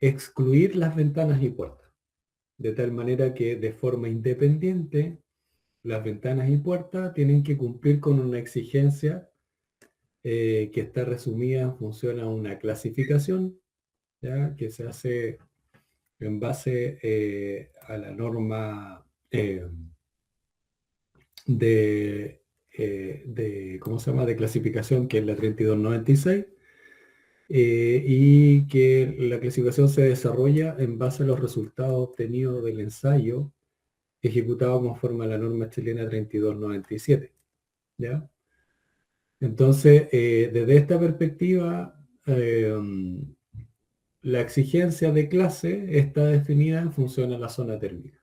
excluir las ventanas y puertas, de tal manera que de forma independiente las ventanas y puertas tienen que cumplir con una exigencia que está resumida en función a una clasificación, ¿ya? Que se hace en base a la norma ¿cómo se llama?, de clasificación, que es la 3296, y que la clasificación se desarrolla en base a los resultados obtenidos del ensayo ejecutado conforme a la norma chilena 3297, ¿ya? Entonces, desde esta perspectiva, la exigencia de clase está definida en función a la zona térmica,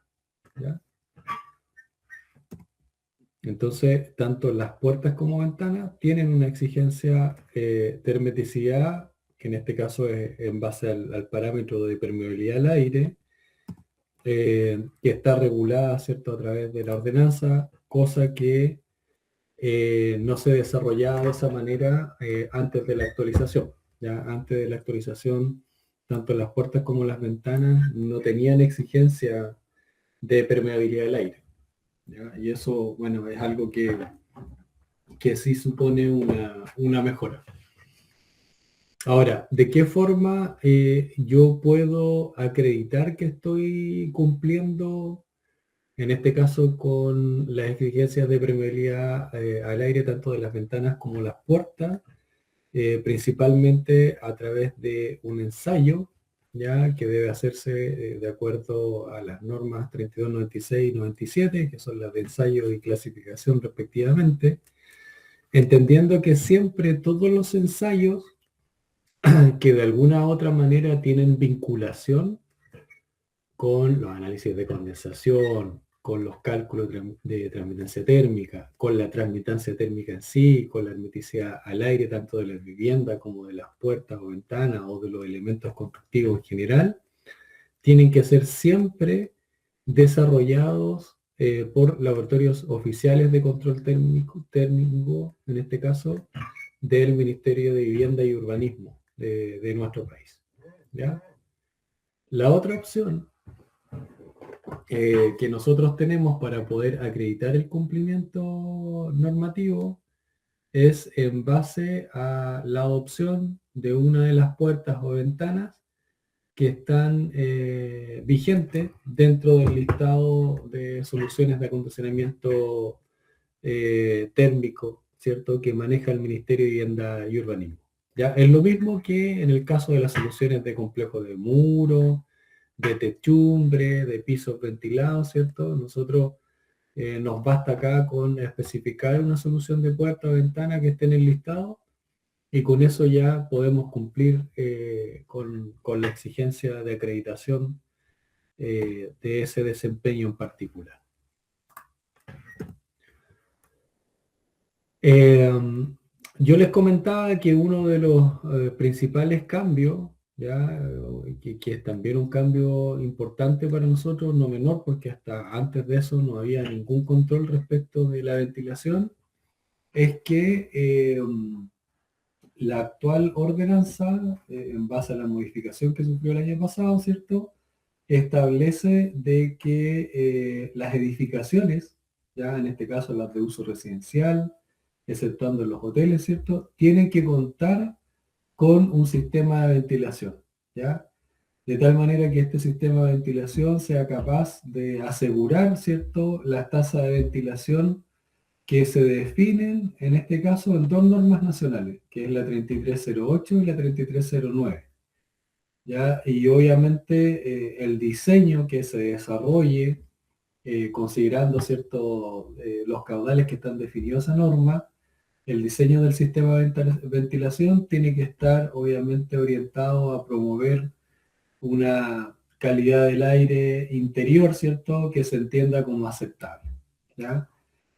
¿ya? Entonces, tanto las puertas como ventanas tienen una exigencia de hermeticidad, que en este caso es en base al parámetro de permeabilidad al aire, que está regulada, ¿cierto?, a través de la ordenanza, cosa que no se desarrollaba de esa manera antes de la actualización. ¿Ya? Antes de la actualización, tanto las puertas como las ventanas no tenían exigencia de permeabilidad del aire, ¿ya? Y eso, bueno, es algo que sí supone una mejora. Ahora, ¿de qué forma yo puedo acreditar que estoy cumpliendo, en este caso, con las exigencias de permeabilidad al aire, tanto de las ventanas como las puertas? Principalmente a través de un ensayo, ya que debe hacerse de acuerdo a las normas 3296 y 97, que son las de ensayo y clasificación respectivamente, entendiendo que siempre todos los ensayos que de alguna u otra manera tienen vinculación con los análisis de condensación, con los cálculos de transmitancia térmica, con la transmitancia térmica en sí, con la hermeticidad al aire, tanto de las viviendas como de las puertas o ventanas o de los elementos constructivos en general, tienen que ser siempre desarrollados por laboratorios oficiales de control térmico, en este caso, del Ministerio de Vivienda y Urbanismo de nuestro país, ¿ya? La otra opción que nosotros tenemos para poder acreditar el cumplimiento normativo es en base a la adopción de una de las puertas o ventanas que están vigentes dentro del listado de soluciones de acondicionamiento térmico, ¿cierto?, que maneja el Ministerio de Vivienda y Urbanismo. ¿Ya? Es lo mismo que en el caso de las soluciones de complejo de muro, de techumbre, de pisos ventilados, ¿cierto? Nosotros nos basta acá con especificar una solución de puerta o ventana que esté en el listado y con eso ya podemos cumplir con la exigencia de acreditación de ese desempeño en particular. Yo les comentaba que uno de los principales cambios, ¿ya? Que es también un cambio importante para nosotros, no menor, porque hasta antes de eso no había ningún control respecto de la ventilación, es que la actual ordenanza, en base a la modificación que sufrió el año pasado, ¿cierto?, establece de que las edificaciones, ya en este caso las de uso residencial, exceptuando los hoteles, ¿cierto?, tienen que contar con un sistema de ventilación, ¿ya? De tal manera que este sistema de ventilación sea capaz de asegurar, ¿cierto?, las tasas de ventilación que se definen, en este caso, en dos normas nacionales, que es la 3308 y la 3309. ¿Ya? Y obviamente el diseño que se desarrolle, considerando, ¿cierto?, los caudales que están definidos esa norma, el diseño del sistema de ventilación tiene que estar obviamente orientado a promover una calidad del aire interior, ¿cierto?, que se entienda como aceptable, ¿ya?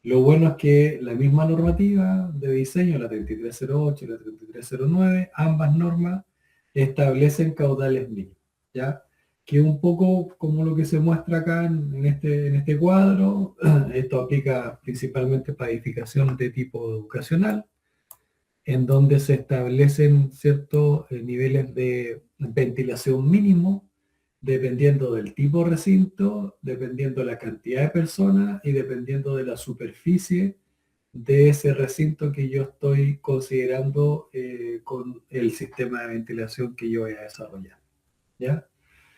Lo bueno es que la misma normativa de diseño, la 3308 y la 3309, ambas normas establecen caudales mínimos, ¿ya? Que un poco como lo que se muestra acá en este cuadro. Esto aplica principalmente para edificación de tipo educacional. en donde se establecen ciertos niveles de ventilación mínimo, dependiendo del tipo de recinto, dependiendo de la cantidad de personas y dependiendo de la superficie de ese recinto que yo estoy considerando con el sistema de ventilación que yo voy a desarrollar. ¿Ya?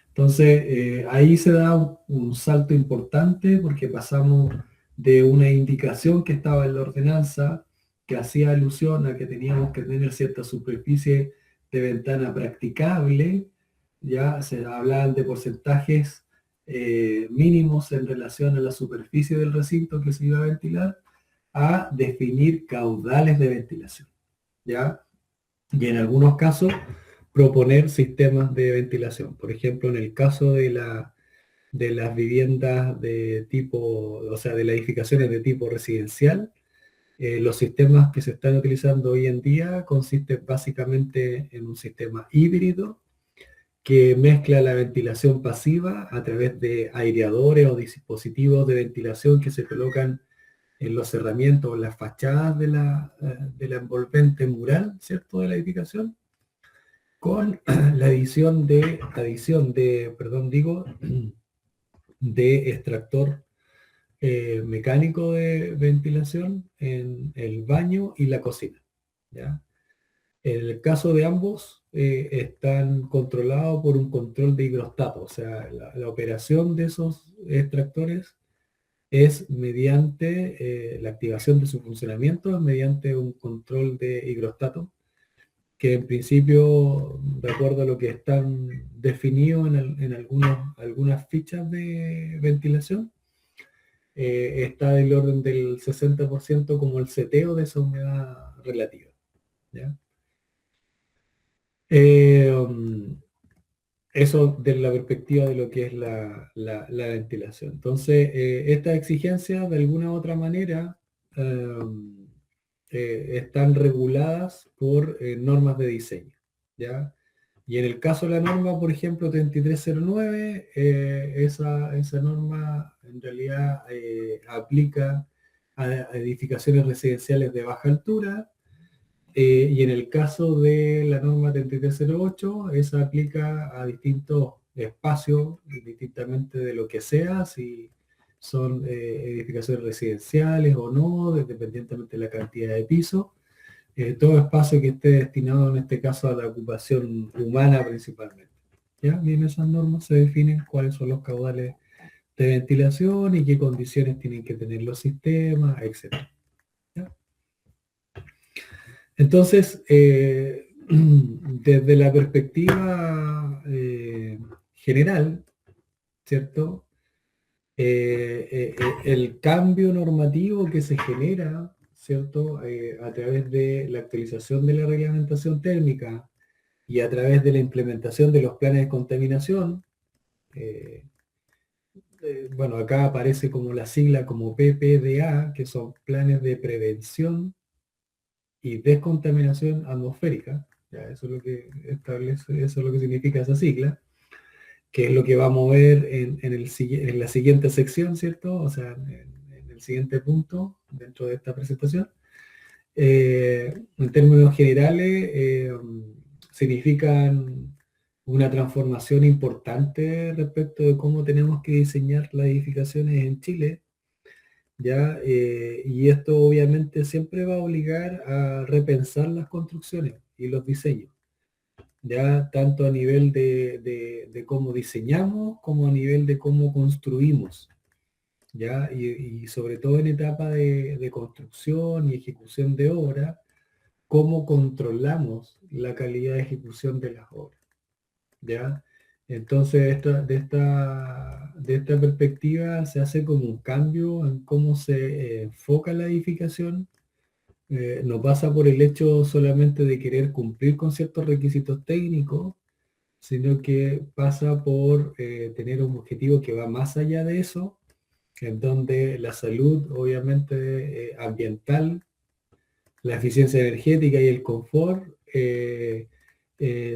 Entonces, ahí se da un salto importante porque pasamos de una indicación que estaba en la ordenanza que hacía alusión a que teníamos que tener cierta superficie de ventana practicable, ya se hablaban de porcentajes mínimos en relación a la superficie del recinto que se iba a ventilar, a definir caudales de ventilación, ¿ya? Y en algunos casos proponer sistemas de ventilación. Por ejemplo, en el caso de las viviendas de tipo, o sea, de las edificaciones de tipo residencial, los sistemas que se están utilizando hoy en día consisten básicamente en un sistema híbrido que mezcla la ventilación pasiva a través de aireadores o dispositivos de ventilación que se colocan en los cerramientos o las fachadas de la envolvente mural, ¿cierto?, de la edificación, con la perdón, digo, de extractor mecánico de ventilación en el baño y la cocina, ¿ya? En el caso de ambos, están controlados por un control de higrostato, o sea, la operación de esos extractores es mediante la activación de su funcionamiento, es mediante un control de higrostato, que en principio, de acuerdo a lo que están definidos en algunas fichas de ventilación, está del orden del 60% como el seteo de esa humedad relativa, ¿ya? Um, Eso desde la perspectiva de lo que es la ventilación. Entonces, estas exigencias de alguna u otra manera están reguladas por normas de diseño, ¿ya? Y en el caso de la norma, por ejemplo, 3309, esa norma en realidad aplica a edificaciones residenciales de baja altura, y en el caso de la norma 3308, esa aplica a distintos espacios, distintamente de lo que sea, si son edificaciones residenciales o no, dependientemente de la cantidad de pisos. Todo espacio que esté destinado en este caso a la ocupación humana principalmente. ¿Ya? Y en esas normas se definen cuáles son los caudales de ventilación y qué condiciones tienen que tener los sistemas, etc. ¿Ya? Entonces, desde la perspectiva general, ¿cierto? El cambio normativo que se genera, ¿cierto? A través de la actualización de la reglamentación térmica y a través de la implementación de los planes de contaminación, eh, bueno, acá aparece como la sigla como PPDA, que son planes de prevención y descontaminación atmosférica. Ya, eso es lo que establece, eso es lo que significa esa sigla, que es lo que vamos a ver en la siguiente sección, ¿cierto? O sea, en el siguiente punto dentro de esta presentación. En términos generales, significan una transformación importante respecto de cómo tenemos que diseñar las edificaciones en Chile, ¿ya? Y esto obviamente siempre va a obligar a repensar las construcciones y los diseños, ya tanto a nivel de cómo diseñamos como a nivel de cómo construimos, ¿ya? Y sobre todo en etapa de construcción y ejecución de obra, cómo controlamos la calidad de ejecución de las obras, ¿ya? Entonces, de esta perspectiva se hace como un cambio en cómo se enfoca la edificación. No pasa por el hecho solamente de querer cumplir con ciertos requisitos técnicos, sino que pasa por tener un objetivo que va más allá de eso, en donde la salud, obviamente, ambiental, la eficiencia energética y el confort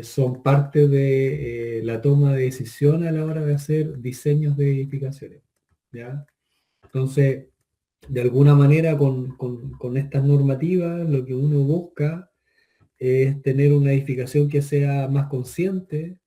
son parte de la toma de decisión a la hora de hacer diseños de edificaciones, ¿ya? Entonces, de alguna manera, con estas normativas, lo que uno busca es tener una edificación que sea más consciente,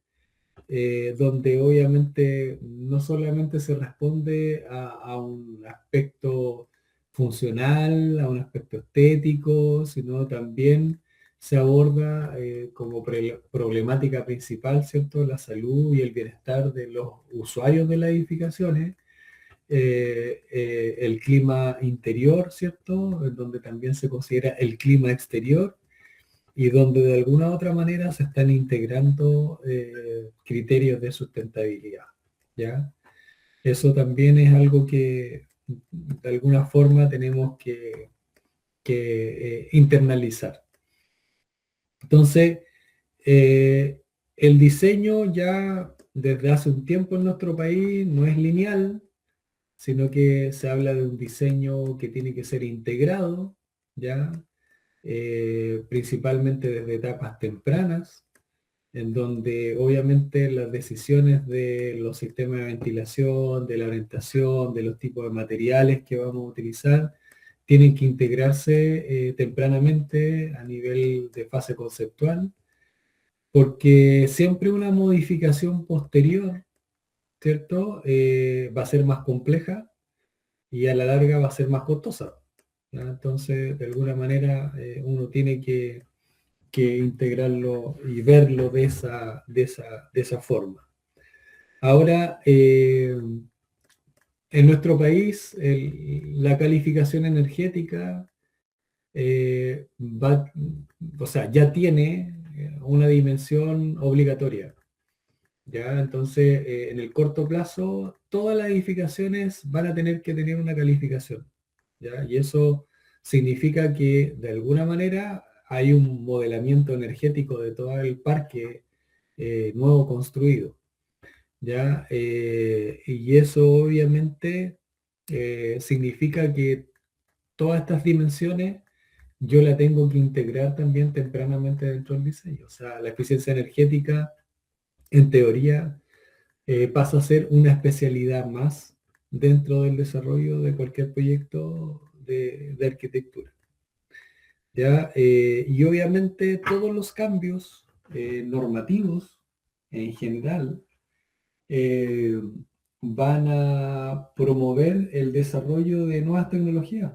donde obviamente no solamente se responde a un aspecto funcional, a un aspecto estético, sino también se aborda como problemática principal, ¿cierto?, la salud y el bienestar de los usuarios de las edificaciones, el clima interior, ¿cierto?, en donde también se considera el clima exterior, y donde de alguna u otra manera se están integrando criterios de sustentabilidad, ¿ya? Eso también es algo que de alguna forma tenemos que internalizar. Entonces, el diseño ya desde hace un tiempo en nuestro país no es lineal, sino que se habla de un diseño que tiene que ser integrado, ¿ya? Principalmente desde etapas tempranas, en donde obviamente las decisiones de los sistemas de ventilación, de la orientación, de los tipos de materiales que vamos a utilizar, tienen que integrarse tempranamente a nivel de fase conceptual, porque siempre una modificación posterior, ¿cierto? Va a ser más compleja y a la larga va a ser más costosa, ¿ya? Entonces, de alguna manera, uno tiene que integrarlo y verlo de esa forma. Ahora, en nuestro país, la calificación energética o sea, ya tiene una dimensión obligatoria, ¿ya? Entonces, en el corto plazo, todas las edificaciones van a tener que tener una calificación, ¿ya? Y eso significa que, de alguna manera, hay un modelamiento energético de todo el parque nuevo construido, ¿ya? Y eso obviamente significa que todas estas dimensiones yo la tengo que integrar también tempranamente dentro del diseño. O sea, la eficiencia energética, en teoría, pasa a ser una especialidad más dentro del desarrollo de cualquier proyecto de arquitectura, ¿ya? Y obviamente todos los cambios normativos en general eh, van a promover el desarrollo de nuevas tecnologías,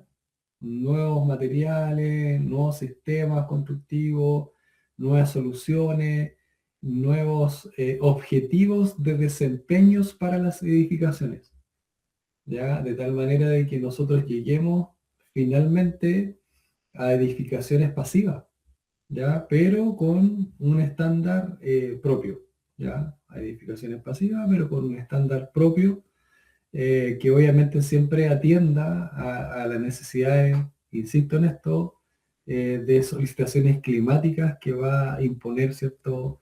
nuevos materiales, nuevos sistemas constructivos, nuevas soluciones, nuevos objetivos de desempeños para las edificaciones, ¿ya? De tal manera de que nosotros lleguemos finalmente a edificaciones pasivas, ¿ya? Pero con un estándar propio, ¿ya? A edificaciones pasivas, pero con un estándar propio que obviamente siempre atienda a las necesidades, insisto en esto, de solicitaciones climáticas que va a imponer, ¿cierto?,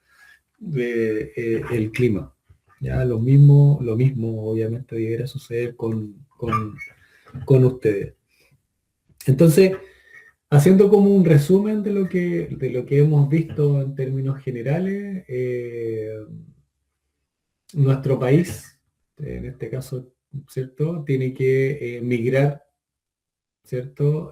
el clima. Ya lo mismo obviamente debería suceder con ustedes. Entonces, haciendo como un resumen de lo que hemos visto en términos generales, nuestro país, en este caso, ¿cierto?, tiene que migrar, ¿cierto?,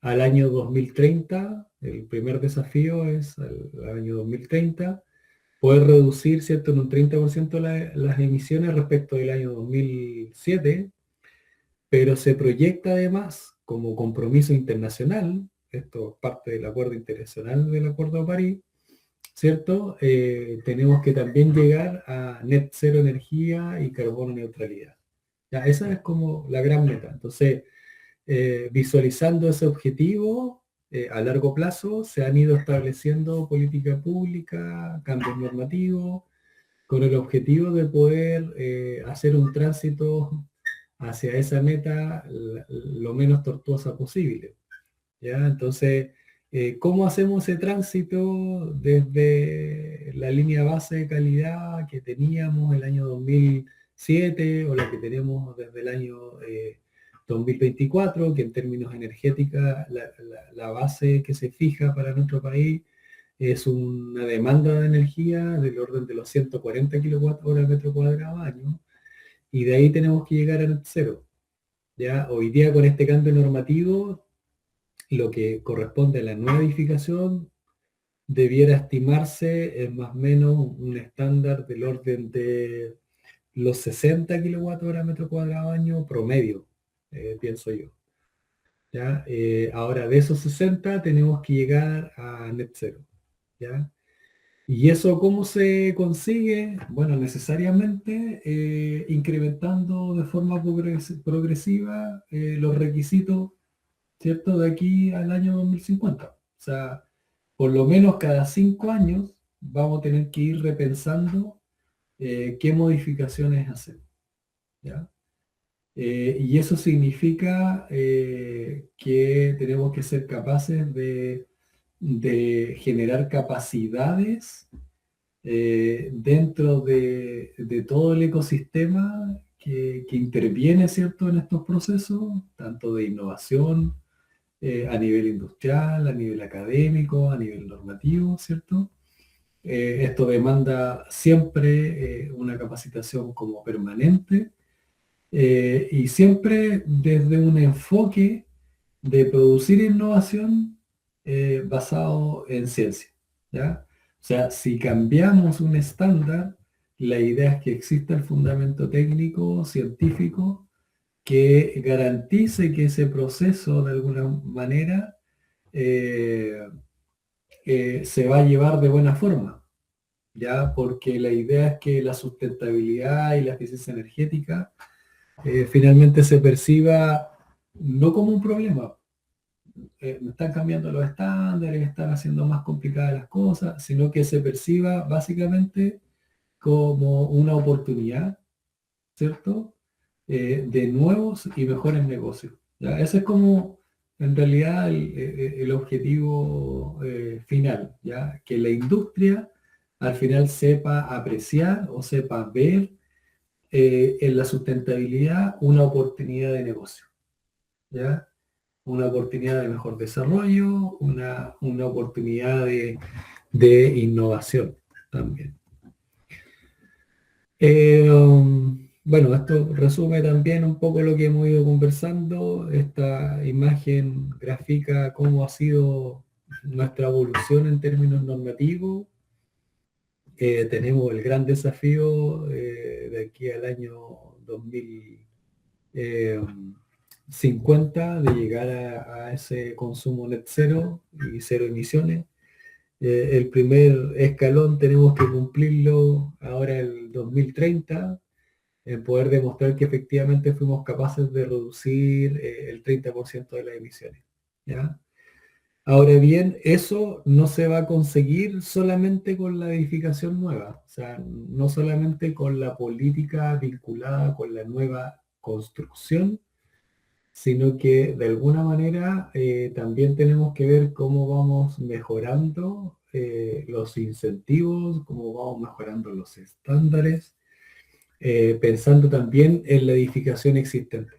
al año 2030. El primer desafío es al año 2030 poder reducir, ¿cierto?, en un 30% las emisiones respecto del año 2007, pero se proyecta además como compromiso internacional, esto es parte del acuerdo internacional del Acuerdo de París, ¿cierto? Tenemos que también llegar a net cero energía y carbono neutralidad. Ya, esa es como la gran meta. Entonces, visualizando ese objetivo a largo plazo, se han ido estableciendo política pública, cambios normativos, con el objetivo de poder hacer un tránsito hacia esa meta lo menos tortuosa posible, ¿ya? Entonces, ¿cómo hacemos ese tránsito desde la línea base de calidad que teníamos el año 2007 o la que tenemos desde el año 2024, que en términos energéticos la base que se fija para nuestro país es una demanda de energía del orden de los 140 kWh metro cuadrado año, y de ahí tenemos que llegar a net cero. ¿Ya? Hoy día con este cambio normativo lo que corresponde a la nueva edificación debiera estimarse en más o menos un estándar del orden de los 60 kWh metro cuadrado año promedio, pienso yo. ¿Ya? Ahora, de esos 60 tenemos que llegar a net cero. ¿Ya? ¿Y eso cómo se consigue? Bueno, necesariamente incrementando de forma progresiva los requisitos, ¿cierto? De aquí al año 2050. O sea, por lo menos cada 5 años vamos a tener que ir repensando qué modificaciones hacer. ¿Ya? Y eso significa que tenemos que ser capaces de generar capacidades dentro de todo el ecosistema que interviene, ¿cierto?, en estos procesos, tanto de innovación a nivel industrial, a nivel académico, a nivel normativo, ¿cierto? Esto demanda siempre una capacitación como permanente y siempre desde un enfoque de producir innovación basado en ciencia, ¿ya? O sea, si cambiamos un estándar, la idea es que exista el fundamento técnico, científico, que garantice que ese proceso de alguna manera eh, se va a llevar de buena forma, ¿ya? Porque la idea es que la sustentabilidad y la eficiencia energética finalmente se perciba no como un problema, me están cambiando los estándares, están haciendo más complicadas las cosas, sino que se perciba básicamente como una oportunidad, ¿cierto? De nuevos y mejores negocios. ¿Ya? Ese es como en realidad el objetivo final, ¿ya? Que la industria al final sepa apreciar o sepa ver en la sustentabilidad una oportunidad de negocio, ¿ya? Una oportunidad de mejor desarrollo, una oportunidad de innovación también. Bueno, esto resume también un poco lo que hemos ido conversando. Esta imagen grafica cómo ha sido nuestra evolución en términos normativos. Tenemos el gran desafío de aquí al año 2050 de llegar a ese consumo net cero y cero emisiones. El primer escalón tenemos que cumplirlo ahora el 2030, en poder demostrar que efectivamente fuimos capaces de reducir el 30% de las emisiones. ¿Ya? Ahora bien, eso no se va a conseguir solamente con la edificación nueva, o sea, no solamente con la política vinculada con la nueva construcción, sino que de alguna manera también tenemos que ver cómo vamos mejorando los incentivos, cómo vamos mejorando los estándares, pensando también en la edificación existente,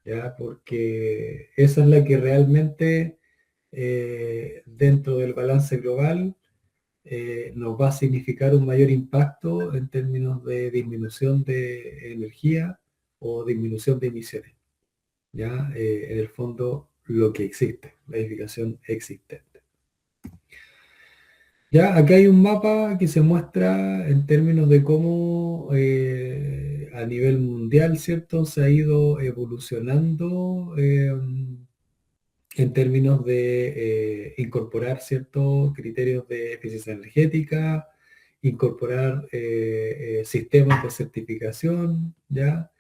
¿ya? Porque esa es la que realmente dentro del balance global nos va a significar un mayor impacto en términos de disminución de energía o disminución de emisiones. ¿Ya? En el fondo, lo que existe, la edificación existente. Ya, acá hay un mapa que se muestra en términos de cómo a nivel mundial, ¿cierto? Se ha ido evolucionando en términos de incorporar ciertos criterios de eficiencia energética, incorporar sistemas de certificación, ¿ya?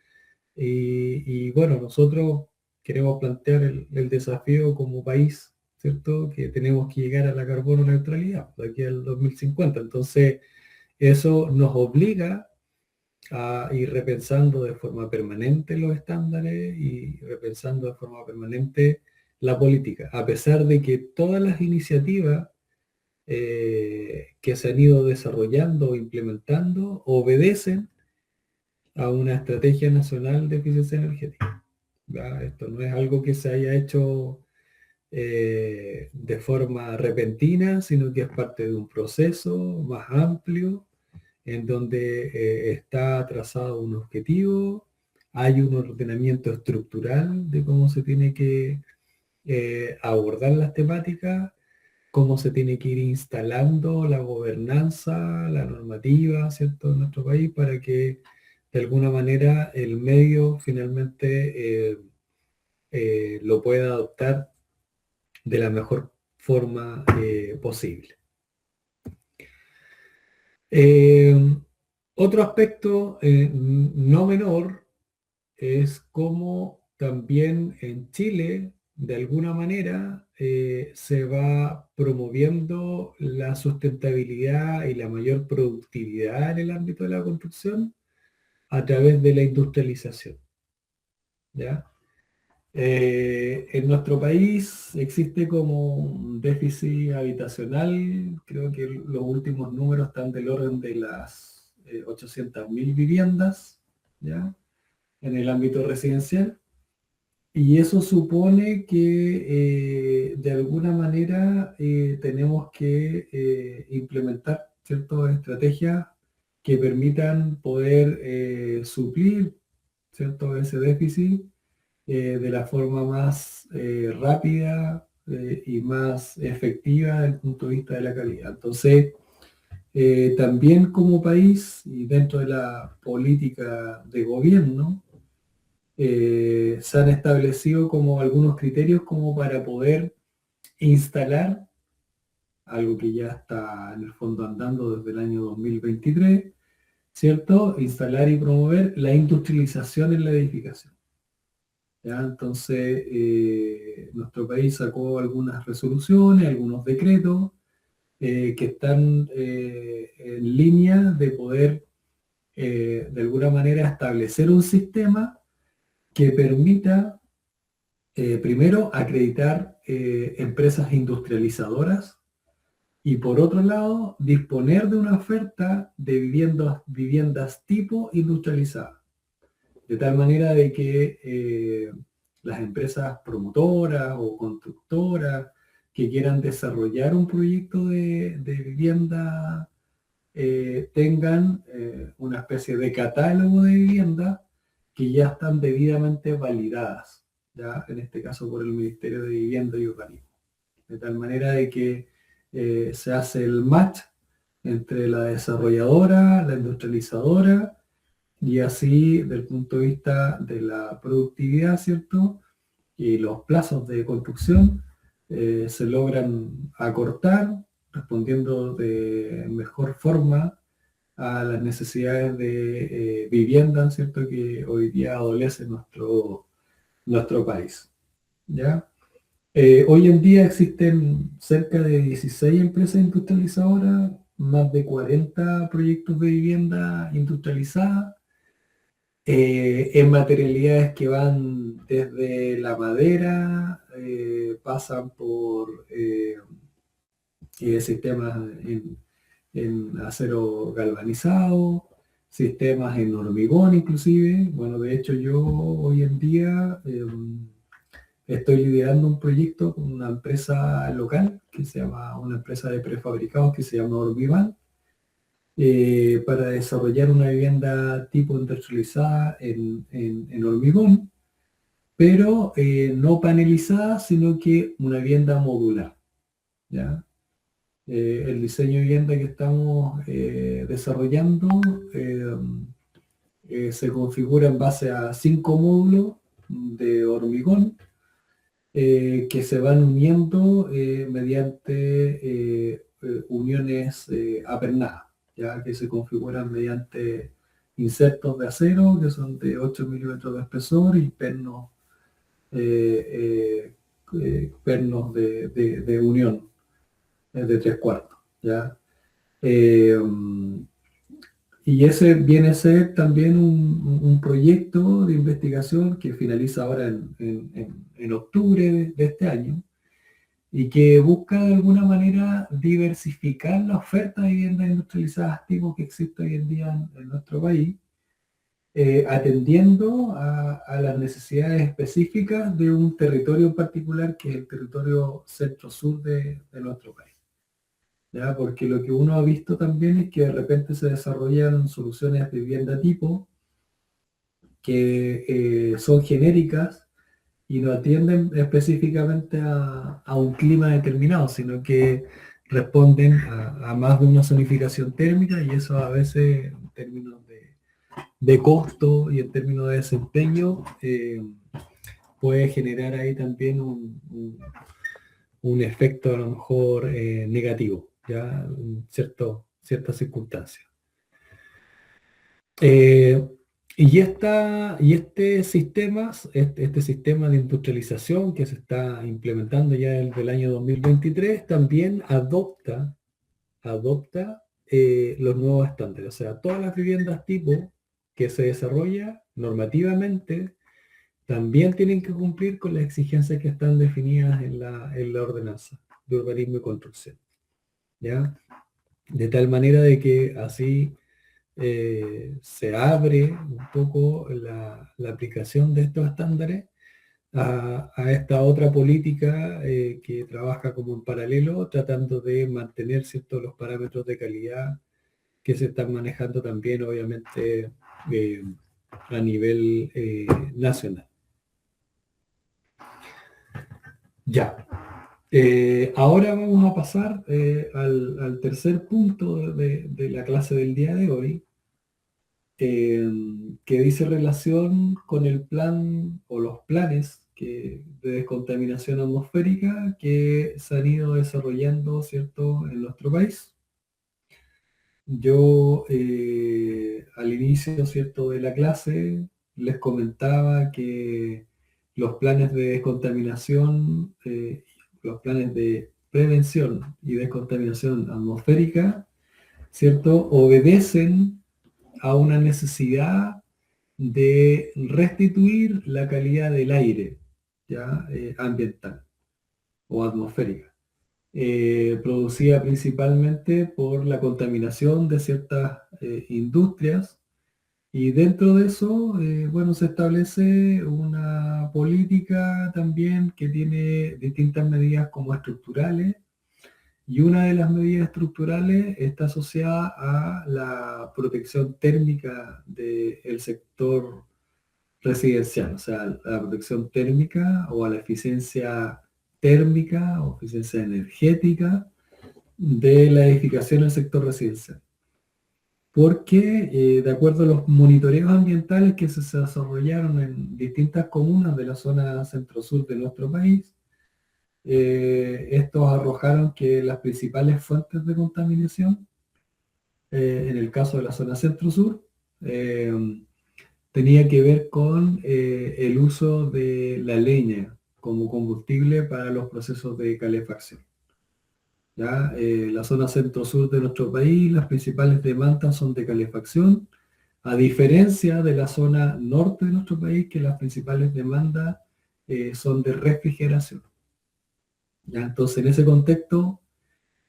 Y bueno, nosotros queremos plantear el desafío como país, ¿cierto? Que tenemos que llegar a la carbono neutralidad de aquí al 2050. Entonces, eso nos obliga a ir repensando de forma permanente los estándares y repensando de forma permanente la política, a pesar de que todas las iniciativas que se han ido desarrollando o implementando obedecen a una estrategia nacional de eficiencia energética. ¿Ya? Esto no es algo que se haya hecho de forma repentina, sino que es parte de un proceso más amplio en donde está trazado un objetivo, hay un ordenamiento estructural de cómo se tiene que abordar las temáticas, cómo se tiene que ir instalando la gobernanza, la normativa, ¿cierto?, en nuestro país para que de alguna manera el medio finalmente lo pueda adoptar de la mejor forma posible. Otro aspecto no menor es cómo también en Chile, de alguna manera, se va promoviendo la sustentabilidad y la mayor productividad en el ámbito de la construcción a través de la industrialización, ¿ya? En nuestro país existe como un déficit habitacional, creo que los últimos números están del orden de las 800.000 viviendas, ¿ya?, en el ámbito residencial. Y eso supone que de alguna manera tenemos que implementar ciertas estrategias que permitan poder suplir, ¿cierto?, ese déficit de la forma más rápida y más efectiva desde el punto de vista de la calidad. Entonces, también como país y dentro de la política de gobierno, se han establecido como algunos criterios como para poder instalar algo que ya está en el fondo andando desde el año 2023, ¿cierto? Instalar y promover la industrialización en la edificación. ¿Ya? Entonces, nuestro país sacó algunas resoluciones, algunos decretos que están en línea de poder, de alguna manera, establecer un sistema que permita, primero, acreditar empresas industrializadoras y, por otro lado, disponer de una oferta de viviendas tipo industrializada, de tal manera de que las empresas promotoras o constructoras que quieran desarrollar un proyecto de vivienda tengan una especie de catálogo de viviendas que ya están debidamente validadas, ¿ya?, en este caso por el Ministerio de Vivienda y Urbanismo. De tal manera de que se hace el match entre la desarrolladora, la industrializadora, y así, desde el punto de vista de la productividad, ¿cierto?, y los plazos de construcción se logran acortar, respondiendo de mejor forma a las necesidades de vivienda, ¿cierto?, que hoy día adolece nuestro país, ¿ya? Hoy en día existen cerca de 16 empresas industrializadoras, más de 40 proyectos de vivienda industrializadas, en materialidades que van desde la madera, pasan por sistemas en acero galvanizado, sistemas en hormigón inclusive. Bueno, de hecho yo hoy en día estoy liderando un proyecto con una empresa local, que se llama, una empresa de prefabricados que se llama Hormivan, para desarrollar una vivienda tipo industrializada en hormigón, pero no panelizada, sino que una vivienda modular, ¿ya? El diseño de vivienda que estamos desarrollando se configura en base a 5 módulos de hormigón que se van uniendo mediante uniones apernadas, ya que se configuran mediante insertos de acero que son de 8 milímetros de espesor y pernos de unión de 3/4, ¿ya? Eh, y ese viene a ser también un proyecto de investigación que finaliza ahora en octubre de este año y que busca de alguna manera diversificar la oferta de viviendas industrializadas tipo que existe hoy en día en nuestro país, atendiendo a las necesidades específicas de un territorio en particular que es el territorio centro-sur de nuestro país. ¿Ya? Porque lo que uno ha visto también es que de repente se desarrollan soluciones de vivienda tipo que son genéricas y no atienden específicamente a un clima determinado, sino que responden a más de una zonificación térmica y eso a veces en términos de costo y en términos de desempeño puede generar ahí también un efecto a lo mejor negativo, ya en ciertas circunstancias. Y este sistema de industrialización que se está implementando ya desde el año 2023 también adopta los nuevos estándares. O sea, todas las viviendas tipo que se desarrolla normativamente también tienen que cumplir con las exigencias que están definidas en la ordenanza de urbanismo y construcción. ¿Ya? De tal manera de que así se abre un poco la aplicación de estos estándares a esta otra política que trabaja como en paralelo, tratando de mantener ciertos los parámetros de calidad que se están manejando también, obviamente, a nivel nacional. Ya. Ahora vamos a pasar al tercer punto de la clase del día de hoy, que dice relación con el plan o los planes de descontaminación atmosférica que se han ido desarrollando, ¿cierto?, en nuestro país. Yo al inicio, ¿cierto?, de la clase les comentaba que los planes de descontaminación, los planes de prevención y descontaminación atmosférica, ¿cierto?, obedecen a una necesidad de restituir la calidad del aire, ¿ya? Ambiental o atmosférica, producida principalmente por la contaminación de ciertas industrias, y dentro de eso, bueno, se establece una política también que tiene distintas medidas como estructurales, y una de las medidas estructurales está asociada a la protección térmica del sector residencial, o sea, a la protección térmica o a la eficiencia térmica o eficiencia energética de la edificación del sector residencial. Porque, de acuerdo a los monitoreos ambientales que se desarrollaron en distintas comunas de la zona centro-sur de nuestro país, estos arrojaron que las principales fuentes de contaminación, en el caso de la zona centro-sur, tenía que ver con el uso de la leña como combustible para los procesos de calefacción. ¿Ya? La zona centro-sur de nuestro país, las principales demandas son de calefacción, a diferencia de la zona norte de nuestro país, que las principales demandas son de refrigeración. ¿Ya? Entonces, en ese contexto,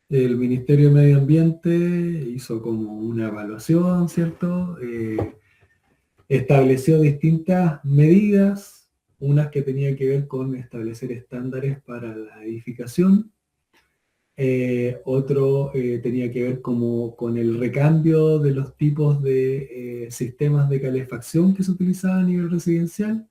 el Ministerio de Medio Ambiente hizo como una evaluación, ¿cierto? Estableció distintas medidas, unas que tenían que ver con establecer estándares para la edificación, otro tenía que ver como con el recambio de los tipos de sistemas de calefacción que se utilizaban a nivel residencial.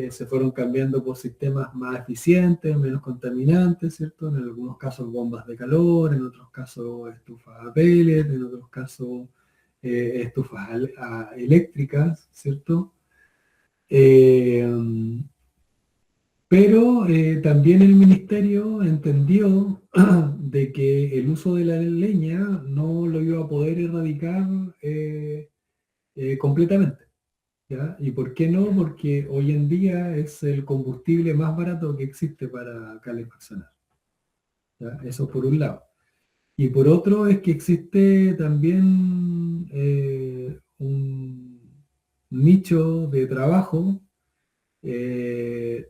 Se fueron cambiando por sistemas más eficientes, menos contaminantes, ¿cierto? En algunos casos bombas de calor, en otros casos estufas a pellet, en otros casos estufas eléctricas, ¿cierto? Eh, pero también el ministerio entendió de que el uso de la leña no lo iba a poder erradicar completamente. ¿Ya? ¿Y por qué no? Porque hoy en día es el combustible más barato que existe para calefaccionar. ¿Ya? Eso por un lado. Y por otro es que existe también un nicho de trabajo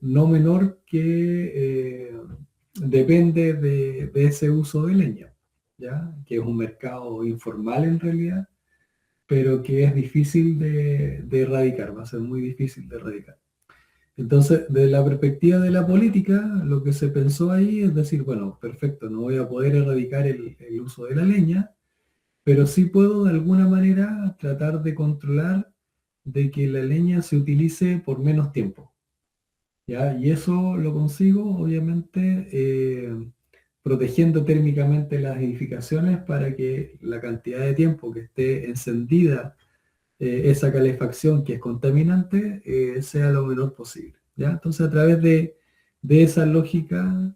no menor que depende de ese uso de leña, ¿ya? Que es un mercado informal en realidad, pero que es difícil de erradicar, va a ser muy difícil de erradicar. Entonces, desde la perspectiva de la política, lo que se pensó ahí es decir, bueno, perfecto, no voy a poder erradicar el uso de la leña, pero sí puedo de alguna manera tratar de controlar de que la leña se utilice por menos tiempo. ¿ya? Y eso lo consigo, obviamente, protegiendo térmicamente las edificaciones para que la cantidad de tiempo que esté encendida esa calefacción que es contaminante sea lo menor posible, ¿ya? Entonces, a través de esa lógica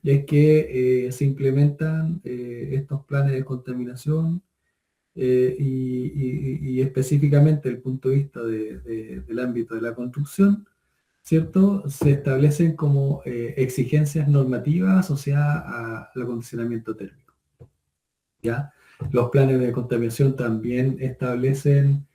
es que se implementan estos planes de contaminación y específicamente el punto de vista del ámbito de la construcción, ¿cierto? Se establecen como exigencias normativas asociadas al acondicionamiento térmico, ¿ya? Los planes de contaminación también establecen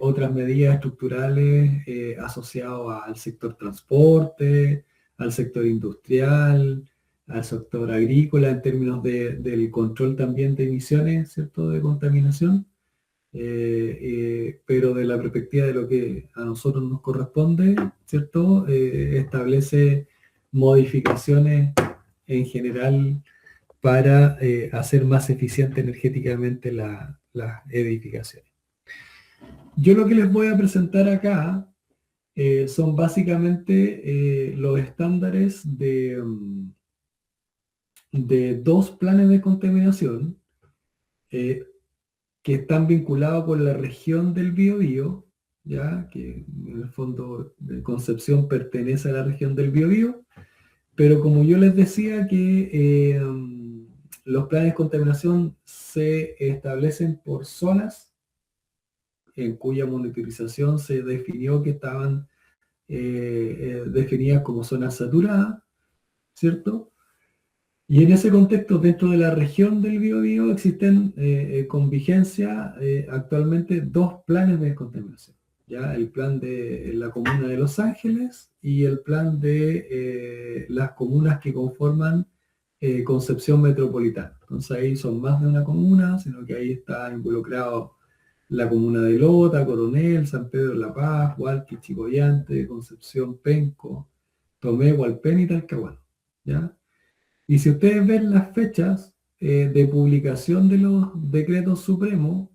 otras medidas estructurales asociadas al sector transporte, al sector industrial, al sector agrícola en términos del control también de emisiones, ¿cierto? De contaminación. Pero de la perspectiva de lo que a nosotros nos corresponde, ¿cierto? Establece modificaciones en general para hacer más eficiente energéticamente las edificaciones. Yo lo que les voy a presentar acá son básicamente los estándares de dos planes de contaminación eh, que están vinculados con la región del Biobío, ya que en el fondo Concepción pertenece a la región del Biobío, pero como yo les decía que los planes de contaminación se establecen por zonas en cuya monitorización se definió que estaban definidas como zonas saturadas, ¿cierto? Y en ese contexto, dentro de la región del Biobío existen con vigencia actualmente dos planes de contaminación. ¿Ya? El plan de la comuna de Los Ángeles y el plan de las comunas que conforman Concepción Metropolitana. Entonces ahí son más de una comuna, sino que ahí está involucrado la comuna de Lota, Coronel, San Pedro de la Paz, Hualqui, Chicoyante, Concepción, Penco, Tomé, Hualpén y Talcahuano. ¿Ya? Y si ustedes ven las fechas de publicación de los decretos supremos,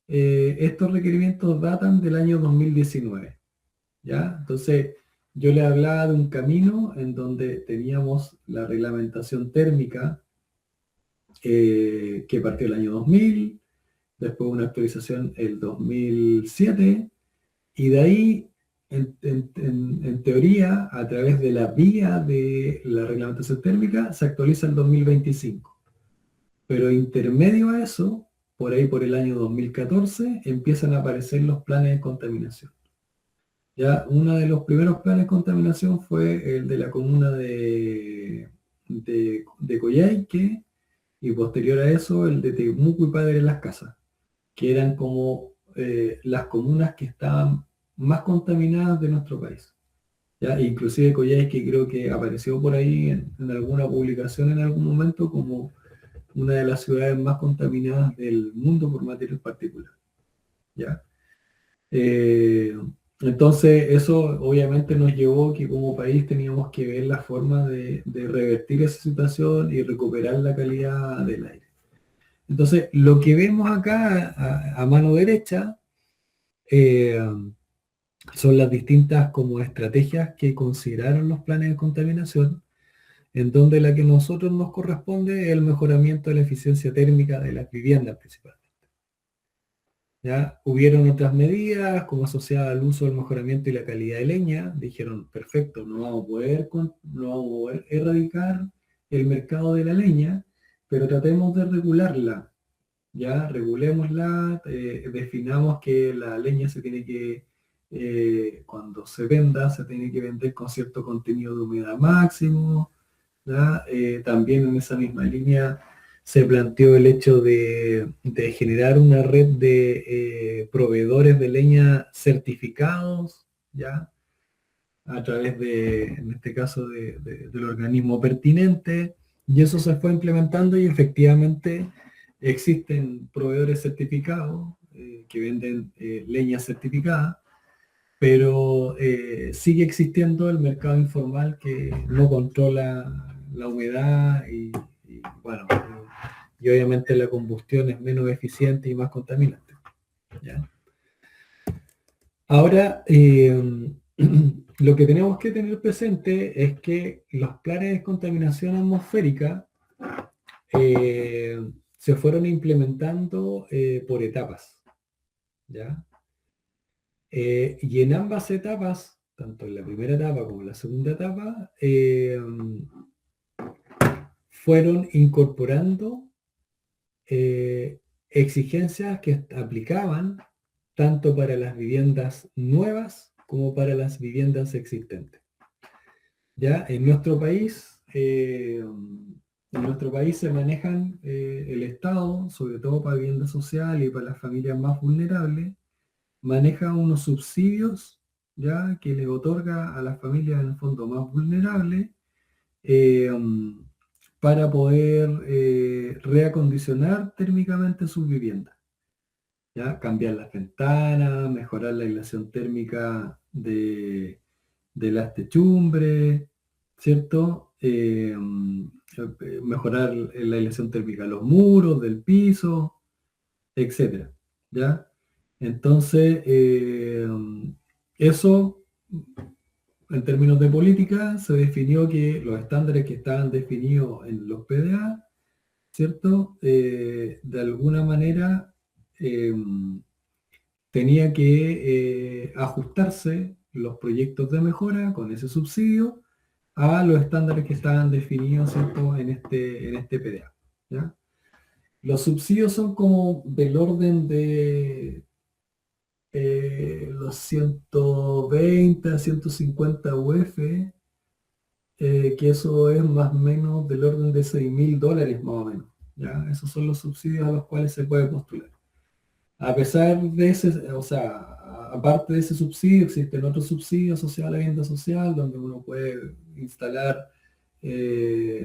estos requerimientos datan del año 2019, ¿ya? Entonces, yo le hablaba de un camino en donde teníamos la reglamentación térmica que partió el año 2000, después una actualización el 2007, y de ahí, en teoría, a través de la vía de la reglamentación térmica, se actualiza el 2025. Pero intermedio a eso, por ahí por el año 2014, empiezan a aparecer los planes de contaminación. Ya uno de los primeros planes de contaminación fue el de la comuna de Coyhaique, y posterior a eso el de Temuco y Padre Las Casas, que eran como las comunas que estaban más contaminadas de nuestro país. ¿Ya? Inclusive Coyhaique creo que apareció por ahí en alguna publicación en algún momento como una de las ciudades más contaminadas del mundo por material particular. ¿Ya? Eh, entonces, eso obviamente nos llevó que como país teníamos que ver la forma de revertir esa situación y recuperar la calidad del aire. Entonces, lo que vemos acá a mano derecha eh, son las distintas como estrategias que consideraron los planes de contaminación, en donde la que a nosotros nos corresponde es el mejoramiento de la eficiencia térmica de las viviendas principalmente. ¿Ya? Hubieron otras medidas como asociadas al uso del mejoramiento y la calidad de leña. Dijeron, perfecto, no vamos a poder erradicar el mercado de la leña, pero tratemos de regularla. Ya, regulémosla, definamos que la leña se tiene que, cuando se venda, se tiene que vender con cierto contenido de humedad máximo. ¿Ya? También en esa misma línea se planteó el hecho de generar una red de proveedores de leña certificados, ¿ya? A través en este caso, del organismo pertinente, y eso se fue implementando y efectivamente existen proveedores certificados que venden leña certificada, pero sigue existiendo el mercado informal que no controla la humedad bueno, y obviamente la combustión es menos eficiente y más contaminante. ¿Ya? Ahora, lo que tenemos que tener presente es que los planes de descontaminación atmosférica se fueron implementando por etapas, ¿ya? Y en ambas etapas, tanto en la primera etapa como en la segunda etapa, fueron incorporando exigencias que aplicaban tanto para las viviendas nuevas como para las viviendas existentes. Ya en nuestro país se manejan el Estado, sobre todo para vivienda social y para las familias más vulnerables, maneja unos subsidios ya que le otorga a las familias en el fondo más vulnerables eh, para poder reacondicionar térmicamente sus viviendas. ¿Ya? Cambiar las ventanas, mejorar la aislación térmica de las techumbres, ¿cierto? Mejorar la aislación térmica de los muros, del piso, etcétera, ¿ya? Entonces, eso, en términos de política, se definió que los estándares que estaban definidos en los PDA, ¿cierto? De alguna manera eh, tenía que ajustarse los proyectos de mejora con ese subsidio a los estándares que estaban definidos, ¿cierto? En este PDA, ¿ya? Los subsidios son como del orden de los 120 a 150 UF, que eso es más o menos del orden de $6.000 más o menos. ¿Ya? Esos son los subsidios a los cuales se puede postular. A pesar de ese, o sea, aparte de ese subsidio, existen otros subsidios asociados a la vivienda social, donde uno puede instalar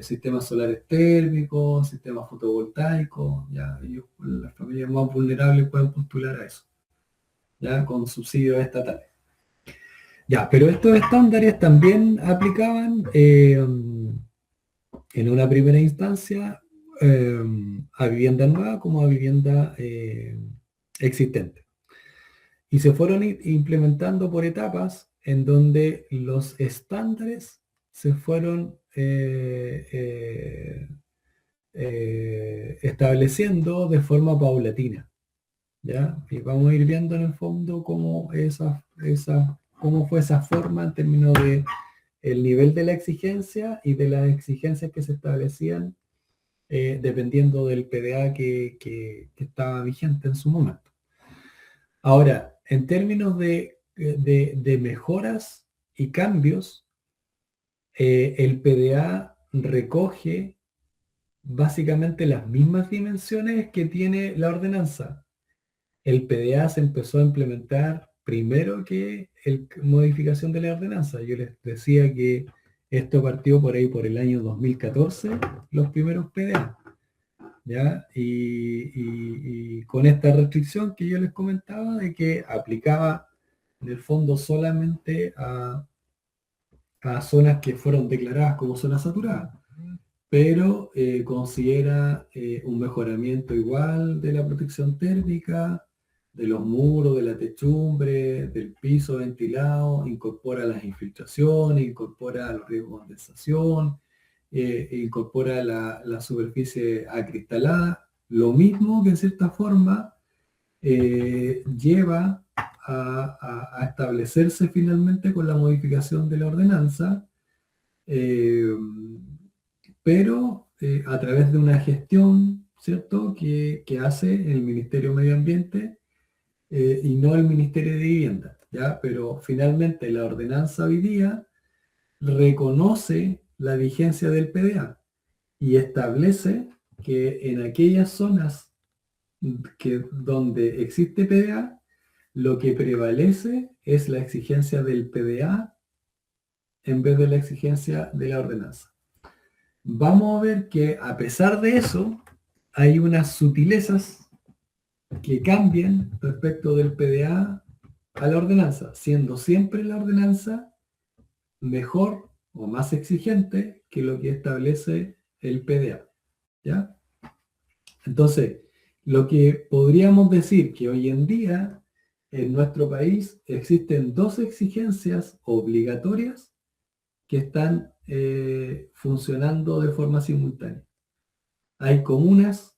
sistemas solares térmicos, sistemas fotovoltaicos, ya las familias más vulnerables pueden postular a eso, ya con subsidios estatales. Ya, pero estos estándares también aplicaban en una primera instancia a vivienda nueva como a vivienda existente. Y se fueron implementando por etapas en donde los estándares se fueron estableciendo de forma paulatina, ¿ya? Y vamos a ir viendo en el fondo cómo fue esa forma en términos de el nivel de la exigencia y de las exigencias que se establecían dependiendo del PDA que estaba vigente en su momento. Ahora, en términos de mejoras y cambios, el PDA recoge básicamente las mismas dimensiones que tiene la ordenanza. El PDA se empezó a implementar primero que la modificación de la ordenanza. Yo les decía que esto partió por ahí por el año 2014, los primeros PDA, ¿ya? Y con esta restricción que yo les comentaba de que aplicaba en el fondo solamente a zonas que fueron declaradas como zonas saturadas, pero considera un mejoramiento igual de la protección térmica, de los muros, de la techumbre, del piso ventilado, incorpora las infiltraciones, incorpora los riesgos de condensación, incorpora la superficie acristalada, lo mismo que en cierta forma lleva a establecerse finalmente con la modificación de la ordenanza, eh, pero a través de una gestión, ¿cierto?, que hace el Ministerio de Medio Ambiente y no el Ministerio de Vivienda, ¿ya? Pero finalmente la ordenanza hoy día reconoce la vigencia del PDA y establece que en aquellas zonas donde existe PDA, lo que prevalece es la exigencia del PDA en vez de la exigencia de la ordenanza. Vamos a ver que a pesar de eso, hay unas sutilezas que cambian respecto del PDA a la ordenanza, siendo siempre la ordenanza mejor o más exigente que lo que establece el PDA, ¿ya? Entonces, lo que podríamos decir que hoy en día En nuestro país existen dos exigencias obligatorias que están funcionando de forma simultánea. Hay comunas,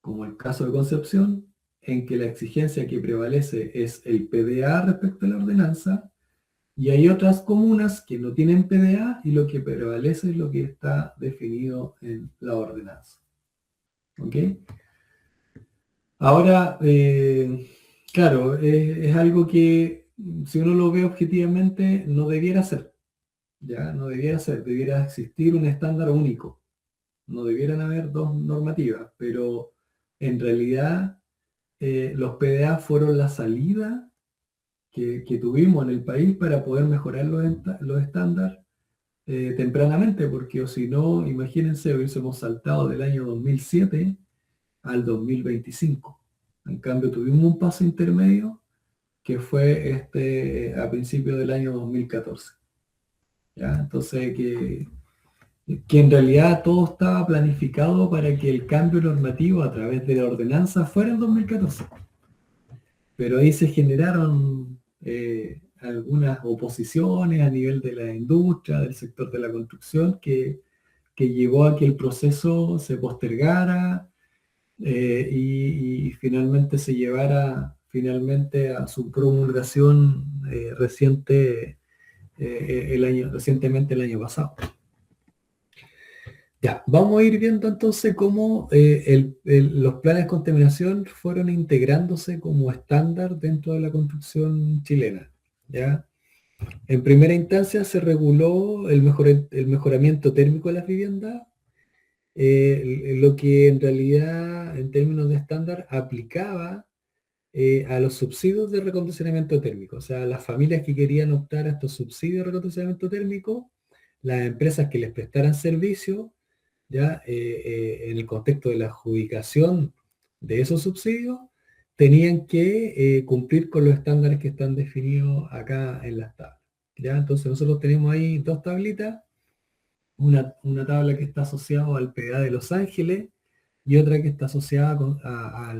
como el caso de Concepción, en que la exigencia que prevalece es el PDA respecto a la ordenanza, y hay otras comunas que no tienen PDA y lo que prevalece es lo que está definido en la ordenanza. ¿Ok? Ahora, claro, es algo que si uno lo ve objetivamente no debiera ser, ¿ya? No debiera ser, debiera existir un estándar único. No debieran haber dos normativas, pero en realidad los PDA fueron la salida que tuvimos en el país para poder mejorar los estándares tempranamente, porque o si no, imagínense, hubiésemos saltado del año 2007 al 2025. En cambio, tuvimos un paso intermedio que fue a principios del año 2014. ¿Ya? Entonces, que en realidad todo estaba planificado para que el cambio normativo a través de la ordenanza fuera en 2014. Pero ahí se generaron algunas oposiciones a nivel de la industria, del sector de la construcción, que llevó a que el proceso se postergara y finalmente se llevara finalmente a su promulgación recientemente el año pasado. Ya, vamos a ir viendo entonces cómo los planes de contaminación fueron integrándose como estándar dentro de la construcción chilena. ¿Ya? En primera instancia se reguló el mejoramiento térmico de las viviendas, lo que en realidad en términos de estándar aplicaba a los subsidios de recondicionamiento térmico. O sea, las familias que querían optar a estos subsidios de recondicionamiento térmico, las empresas que les prestaran servicio, ya en el contexto de la adjudicación de esos subsidios, tenían que cumplir con los estándares que están definidos acá en las tablas. ¿Ya? Entonces nosotros tenemos ahí dos tablitas, una tabla que está asociada al PDA de Los Ángeles y otra que está asociada a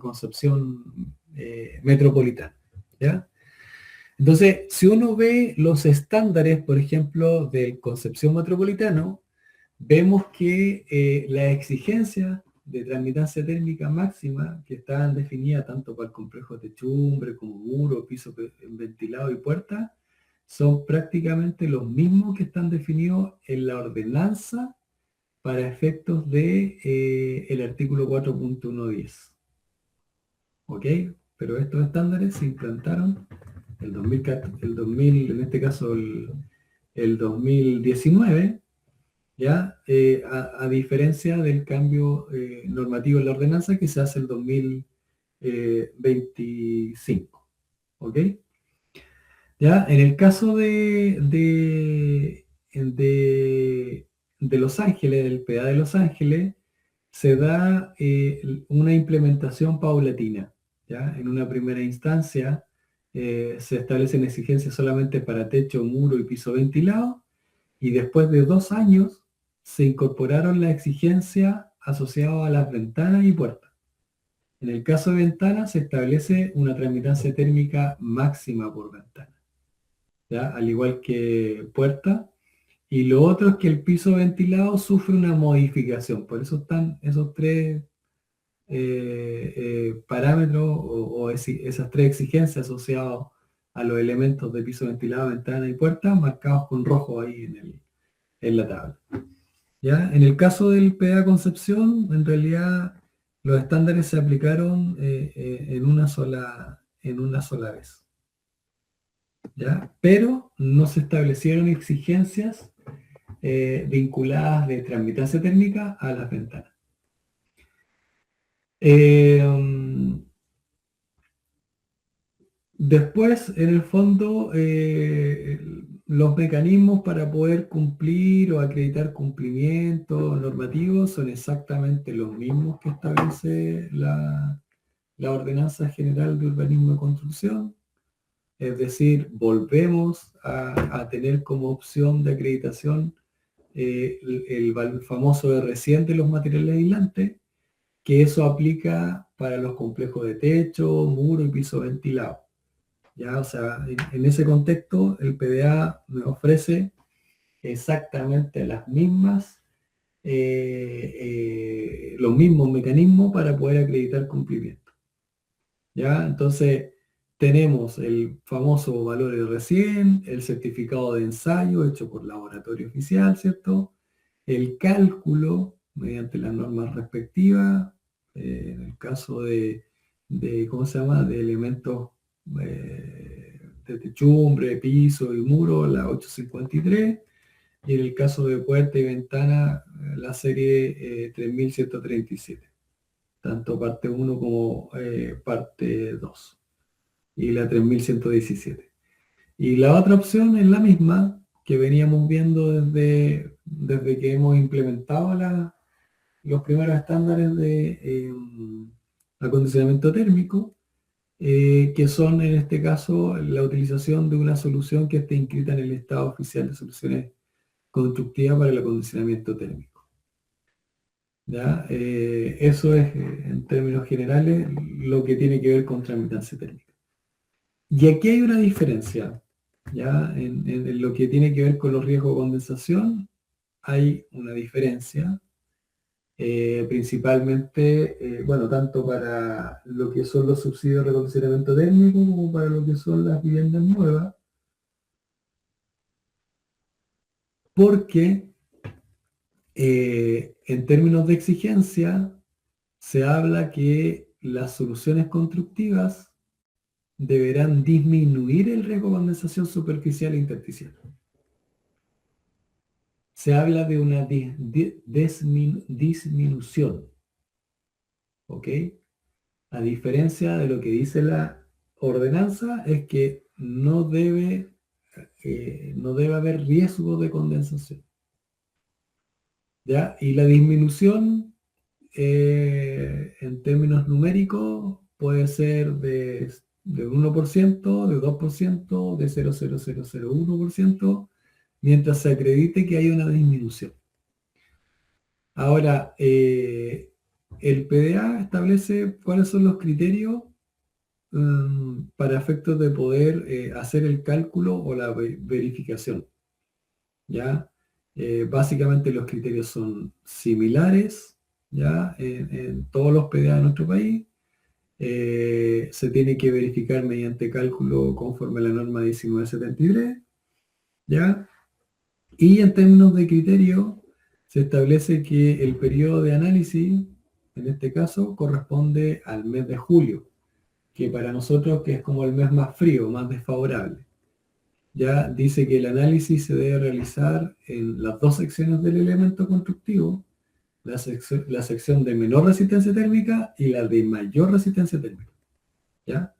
Concepción Metropolitana. ¿Ya? Entonces, si uno ve los estándares, por ejemplo, del Concepción Metropolitano, vemos que las exigencias de transmitancia térmica máxima que estaban definidas tanto para el complejo de techumbre como muro, piso ventilado y puerta, son prácticamente los mismos que están definidos en la ordenanza para efectos de el artículo 4.110. ¿Ok? Pero estos estándares se implantaron en este caso el 2019, ¿ya? A diferencia del cambio normativo en la ordenanza que se hace el 2025. ¿Ok? ¿Ya? En el caso de Los Ángeles, del PDA de Los Ángeles, se da una implementación paulatina. ¿Ya? En una primera instancia se establecen exigencias solamente para techo, muro y piso ventilado, y después de 2 años se incorporaron las exigencias asociadas a las ventanas y puertas. En el caso de ventanas se establece una transmitancia térmica máxima por ventana, ¿ya? Al igual que puerta. Y lo otro es que el piso ventilado sufre una modificación. Por eso están esos tres parámetros esas tres exigencias asociadas a los elementos de piso ventilado, ventana y puerta, marcados con rojo ahí en la tabla. ¿Ya? En el caso del PDA Concepción, en realidad los estándares se aplicaron en una sola vez. ¿Ya? Pero no se establecieron exigencias vinculadas de transmitancia térmica a las ventanas. Después, en el fondo, los mecanismos para poder cumplir o acreditar cumplimiento normativo son exactamente los mismos que establece la Ordenanza General de Urbanismo y Construcción. Es decir, volvemos a tener como opción de acreditación el famoso R100 de los materiales aislantes, que eso aplica para los complejos de techo, muro y piso ventilado. ¿Ya? O sea, en ese contexto, el PDA me ofrece exactamente los mismos mecanismos para poder acreditar cumplimiento. ¿Ya? Entonces, tenemos el famoso valor R100, el certificado de ensayo hecho por laboratorio oficial, ¿cierto? El cálculo mediante las normas respectivas, en el caso ¿cómo se llama?, de elementos de techumbre, piso y muro, la 853, y en el caso de puerta y ventana, la serie 3137, tanto parte 1 como parte 2, y la 3117. Y la otra opción es la misma que veníamos viendo desde que hemos implementado los primeros estándares de acondicionamiento térmico, que son en este caso la utilización de una solución que esté inscrita en el Estado Oficial de Soluciones Constructivas para el Acondicionamiento Térmico. ¿Ya? Eso es, en términos generales, lo que tiene que ver con tramitancia térmica. Y aquí hay una diferencia, ¿ya? En lo que tiene que ver con los riesgos de condensación, hay una diferencia, principalmente, bueno, tanto para lo que son los subsidios de recondicionamiento térmico como para lo que son las viviendas nuevas, porque en términos de exigencia se habla que las soluciones constructivas deberán disminuir el riesgo de condensación superficial e intersticial. Se habla de una disminución, ¿ok? A diferencia de lo que dice la ordenanza, es que no debe haber riesgo de condensación, ¿ya? Y la disminución, en términos numéricos, puede ser de 1%, de 2%, de 0,0001%, mientras se acredite que hay una disminución. Ahora, el PDA establece cuáles son los criterios para efectos de poder hacer el cálculo o la verificación. ¿Ya? Básicamente los criterios son similares, ¿ya? En todos los PDA de nuestro país. Se tiene que verificar mediante cálculo conforme a la norma 1973, ¿ya? Y en términos de criterio, se establece que el periodo de análisis, en este caso, corresponde al mes de julio, que para nosotros que es como el mes más frío, más desfavorable. Ya dice que el análisis se debe realizar en las dos secciones del elemento constructivo, la sección de menor resistencia térmica y la de mayor resistencia térmica. ¿Ya?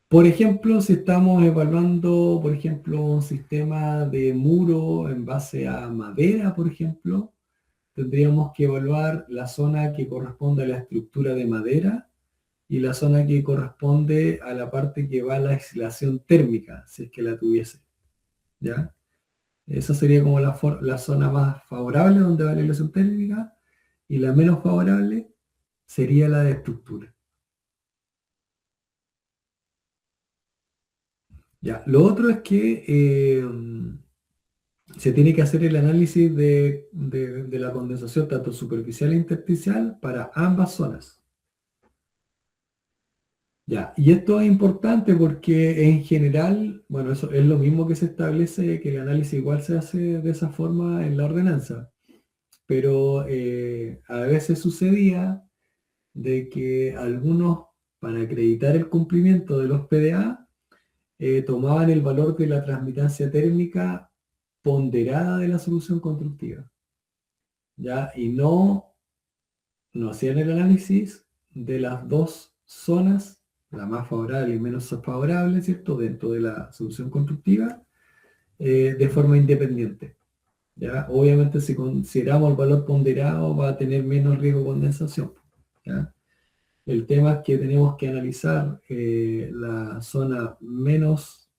Por ejemplo, si estamos evaluando, por ejemplo, un sistema de muro en base a madera, por ejemplo, tendríamos que evaluar la zona que corresponde a la estructura de madera y la zona que corresponde a la parte que va a la aislación térmica, si es que la tuviese. ¿Ya? Esa sería como la zona más favorable donde va la aislación térmica, y la menos favorable sería la de estructura. Ya, lo otro es que se tiene que hacer el análisis de la condensación tanto superficial e intersticial para ambas zonas. Ya, y esto es importante porque en general, bueno, eso es lo mismo que se establece, que el análisis igual se hace de esa forma en la ordenanza, pero a veces sucedía de que algunos, para acreditar el cumplimiento de los PDA, tomaban el valor de la transmitancia térmica ponderada de la solución constructiva, ¿ya? Y no hacían el análisis de las dos zonas, la más favorable y menos favorable, ¿cierto?, dentro de la solución constructiva, de forma independiente, ¿ya? Obviamente, si consideramos el valor ponderado, va a tener menos riesgo de condensación, ¿ya? El tema es que tenemos que analizar la zona menos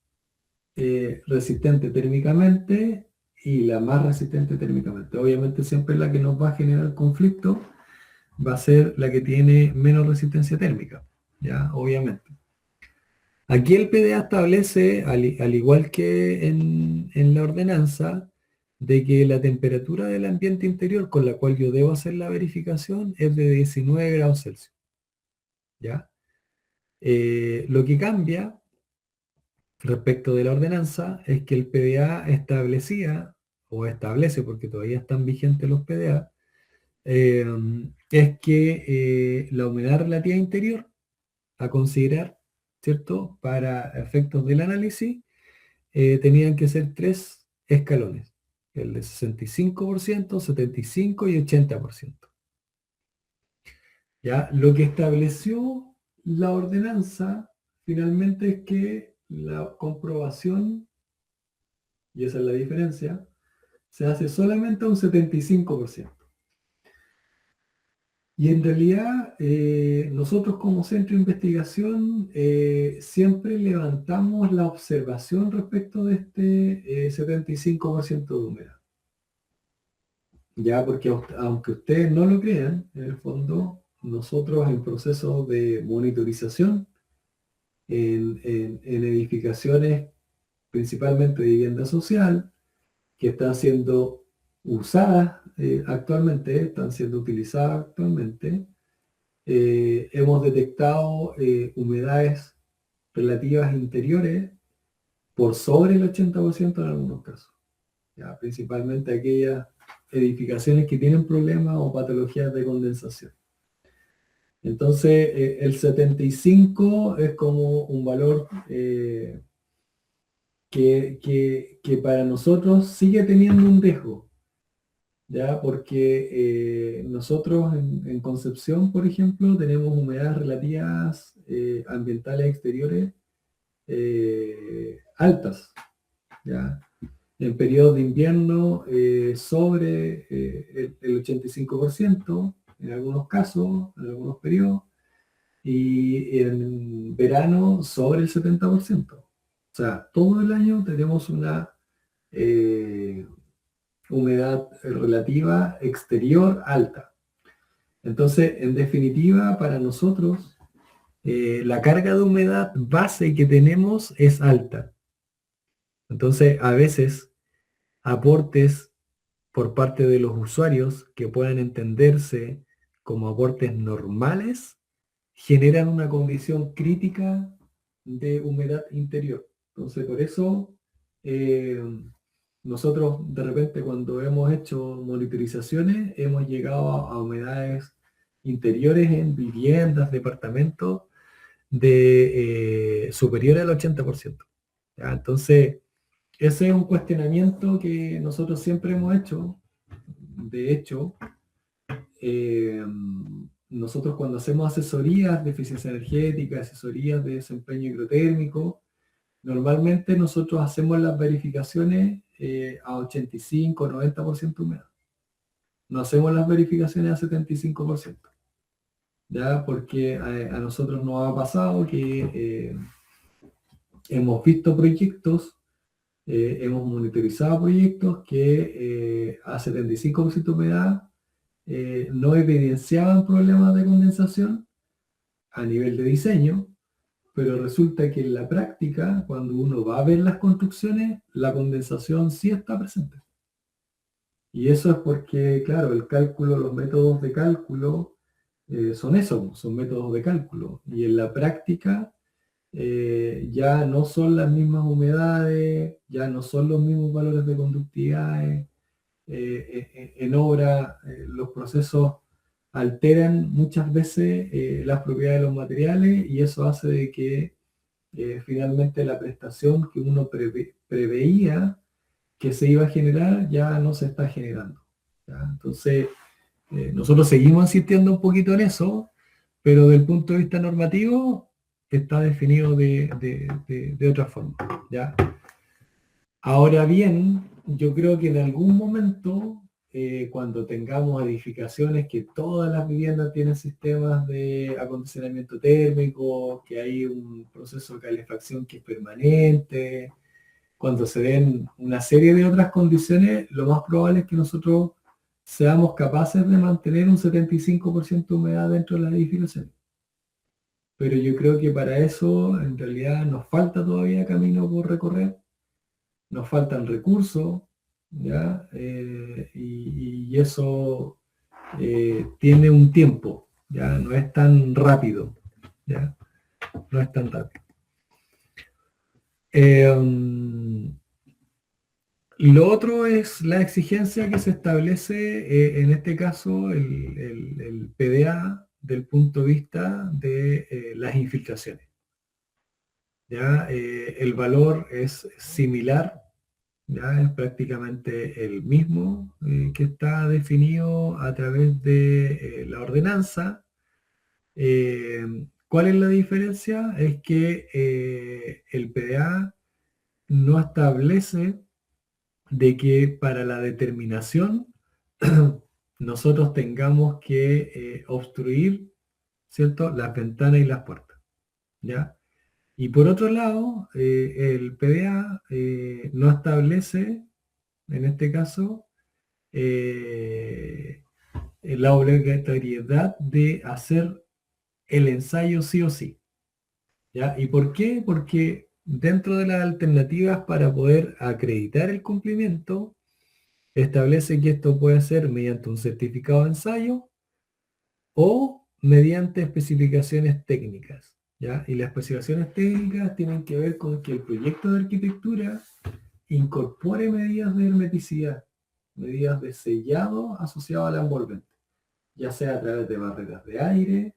resistente térmicamente y la más resistente térmicamente. Obviamente siempre es la que nos va a generar conflicto, va a ser la que tiene menos resistencia térmica, ¿ya? Obviamente. Aquí el PDA establece, al igual que en la ordenanza, de que la temperatura del ambiente interior con la cual yo debo hacer la verificación es de 19 grados Celsius, ¿ya? Lo que cambia respecto de la ordenanza es que el PDA establecía, o establece, porque todavía están vigentes los PDA, eh, es que la humedad relativa interior a considerar, ¿cierto? Para efectos del análisis, tenían que ser tres escalones, el de 65%, 75% y 80%. ¿Ya? Lo que estableció la ordenanza finalmente es que la comprobación, y esa es la diferencia, se hace solamente a un 75%. Y en realidad, nosotros como centro de investigación siempre levantamos la observación respecto de este 75% de humedad. Ya, porque aunque ustedes no lo crean, en el fondo, nosotros en procesos de monitorización, en edificaciones, principalmente de vivienda social, que están siendo usadas actualmente, están siendo utilizadas actualmente, hemos detectado humedades relativas interiores por sobre el 80% en algunos casos. ¿Ya? Principalmente aquellas edificaciones que tienen problemas o patologías de condensación. Entonces, el 75 es como un valor que para nosotros sigue teniendo un riesgo, ¿ya? Porque nosotros en Concepción, por ejemplo, tenemos humedades relativas ambientales exteriores altas, ¿ya? En periodos de invierno sobre el 85%, en algunos casos, en algunos periodos, y en verano sobre el 70%. O sea, todo el año tenemos una eh, humedad relativa exterior alta. Entonces, en definitiva, para nosotros, la carga de humedad base que tenemos es alta. Entonces, a veces, aportes por parte de los usuarios que puedan entenderse como aportes normales generan una condición crítica de humedad interior. Entonces, por eso, eh, nosotros de repente cuando hemos hecho monitorizaciones, hemos llegado a humedades interiores en viviendas, departamentos, de superior al 80%. ¿Ya? Entonces, ese es un cuestionamiento que nosotros siempre hemos hecho. De hecho, eh, nosotros cuando hacemos asesorías de eficiencia energética, asesorías de desempeño hidrotérmico, normalmente nosotros hacemos las verificaciones a 85, 90% humedad. No hacemos las verificaciones a 75%. ¿Ya? Porque a nosotros nos ha pasado que hemos visto proyectos, hemos monitorizado proyectos que a 75% de humedad no evidenciaban problemas de condensación a nivel de diseño, pero resulta que en la práctica, cuando uno va a ver las construcciones, la condensación sí está presente. Y eso es porque, claro, el cálculo, los métodos de cálculo son eso, son métodos de cálculo. Y en la práctica ya no son las mismas humedades, ya no son los mismos valores de conductividad. En obra, los procesos alteran muchas veces las propiedades de los materiales y eso hace de que finalmente la prestación que uno preveía que se iba a generar ya no se está generando. ¿Ya? Entonces, nosotros seguimos insistiendo un poquito en eso, pero desde el punto de vista normativo está definido de otra forma. ¿Ya? Ahora bien, yo creo que en algún momento, cuando tengamos edificaciones que todas las viviendas tienen sistemas de acondicionamiento térmico, que hay un proceso de calefacción que es permanente, cuando se den una serie de otras condiciones, lo más probable es que nosotros seamos capaces de mantener un 75% de humedad dentro de las edificaciones. Pero yo creo que para eso en realidad nos falta todavía camino por recorrer, nos faltan recursos, ¿ya? Y eso tiene un tiempo, ¿ya? No es tan rápido, ¿ya? No es tan rápido. Lo otro es la exigencia que se establece, en este caso, el PDA del punto de vista de las infiltraciones. ¿Ya? El valor es similar, ¿ya? Es prácticamente el mismo que está definido a través de la ordenanza. ¿Cuál es la diferencia? Es que el PDA no establece de que para la determinación nosotros tengamos que obstruir, ¿cierto?, las ventanas y las puertas, ¿ya? Y por otro lado, el PDA no establece, en este caso, la obligatoriedad de hacer el ensayo sí o sí, ¿ya? ¿Y por qué? Porque dentro de las alternativas para poder acreditar el cumplimiento, establece que esto puede ser mediante un certificado de ensayo o mediante especificaciones técnicas, ¿ya? Y las especificaciones técnicas tienen que ver con que el proyecto de arquitectura incorpore medidas de hermeticidad, medidas de sellado asociado a la envolvente, ya sea a través de barreras de aire,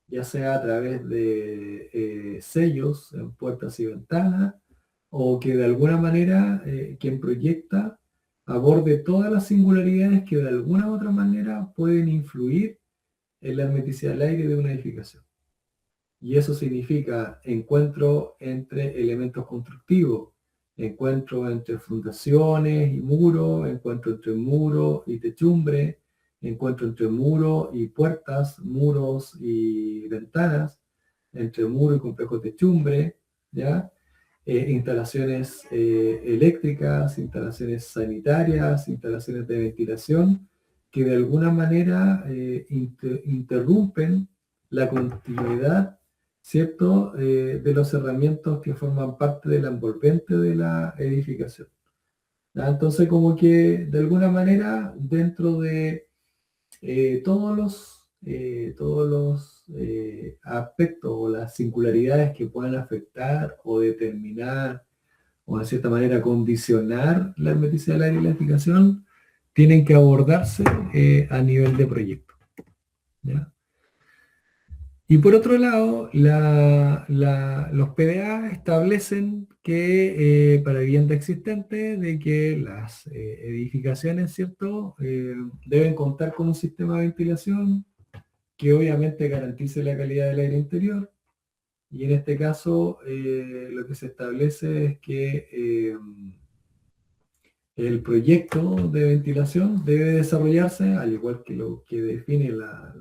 ya sea a través de sellos en puertas y ventanas, o que de alguna manera quien proyecta aborde todas las singularidades que de alguna u otra manera pueden influir en la hermeticidad del aire de una edificación. Y eso significa encuentro entre elementos constructivos, encuentro entre fundaciones y muros, encuentro entre muro y techumbre, encuentro entre muro y puertas, muros y ventanas, entre muro y complejo techumbre, ¿ya? Instalaciones eléctricas, instalaciones sanitarias, instalaciones de ventilación, que de alguna manera interrumpen la continuidad, ¿cierto?, de los cerramientos que forman parte del envolvente de la edificación. ¿Ya? Entonces, como que de alguna manera, dentro de todos los aspectos o las singularidades que puedan afectar o determinar o de cierta manera condicionar la hermeticidad del aire y la edificación, tienen que abordarse a nivel de proyecto, ¿ya? Y por otro lado, los PDA establecen que para vivienda existente, de que las edificaciones, ¿cierto?, deben contar con un sistema de ventilación que obviamente garantice la calidad del aire interior. Y en este caso, lo que se establece es que el proyecto de ventilación debe desarrollarse, al igual que lo que define la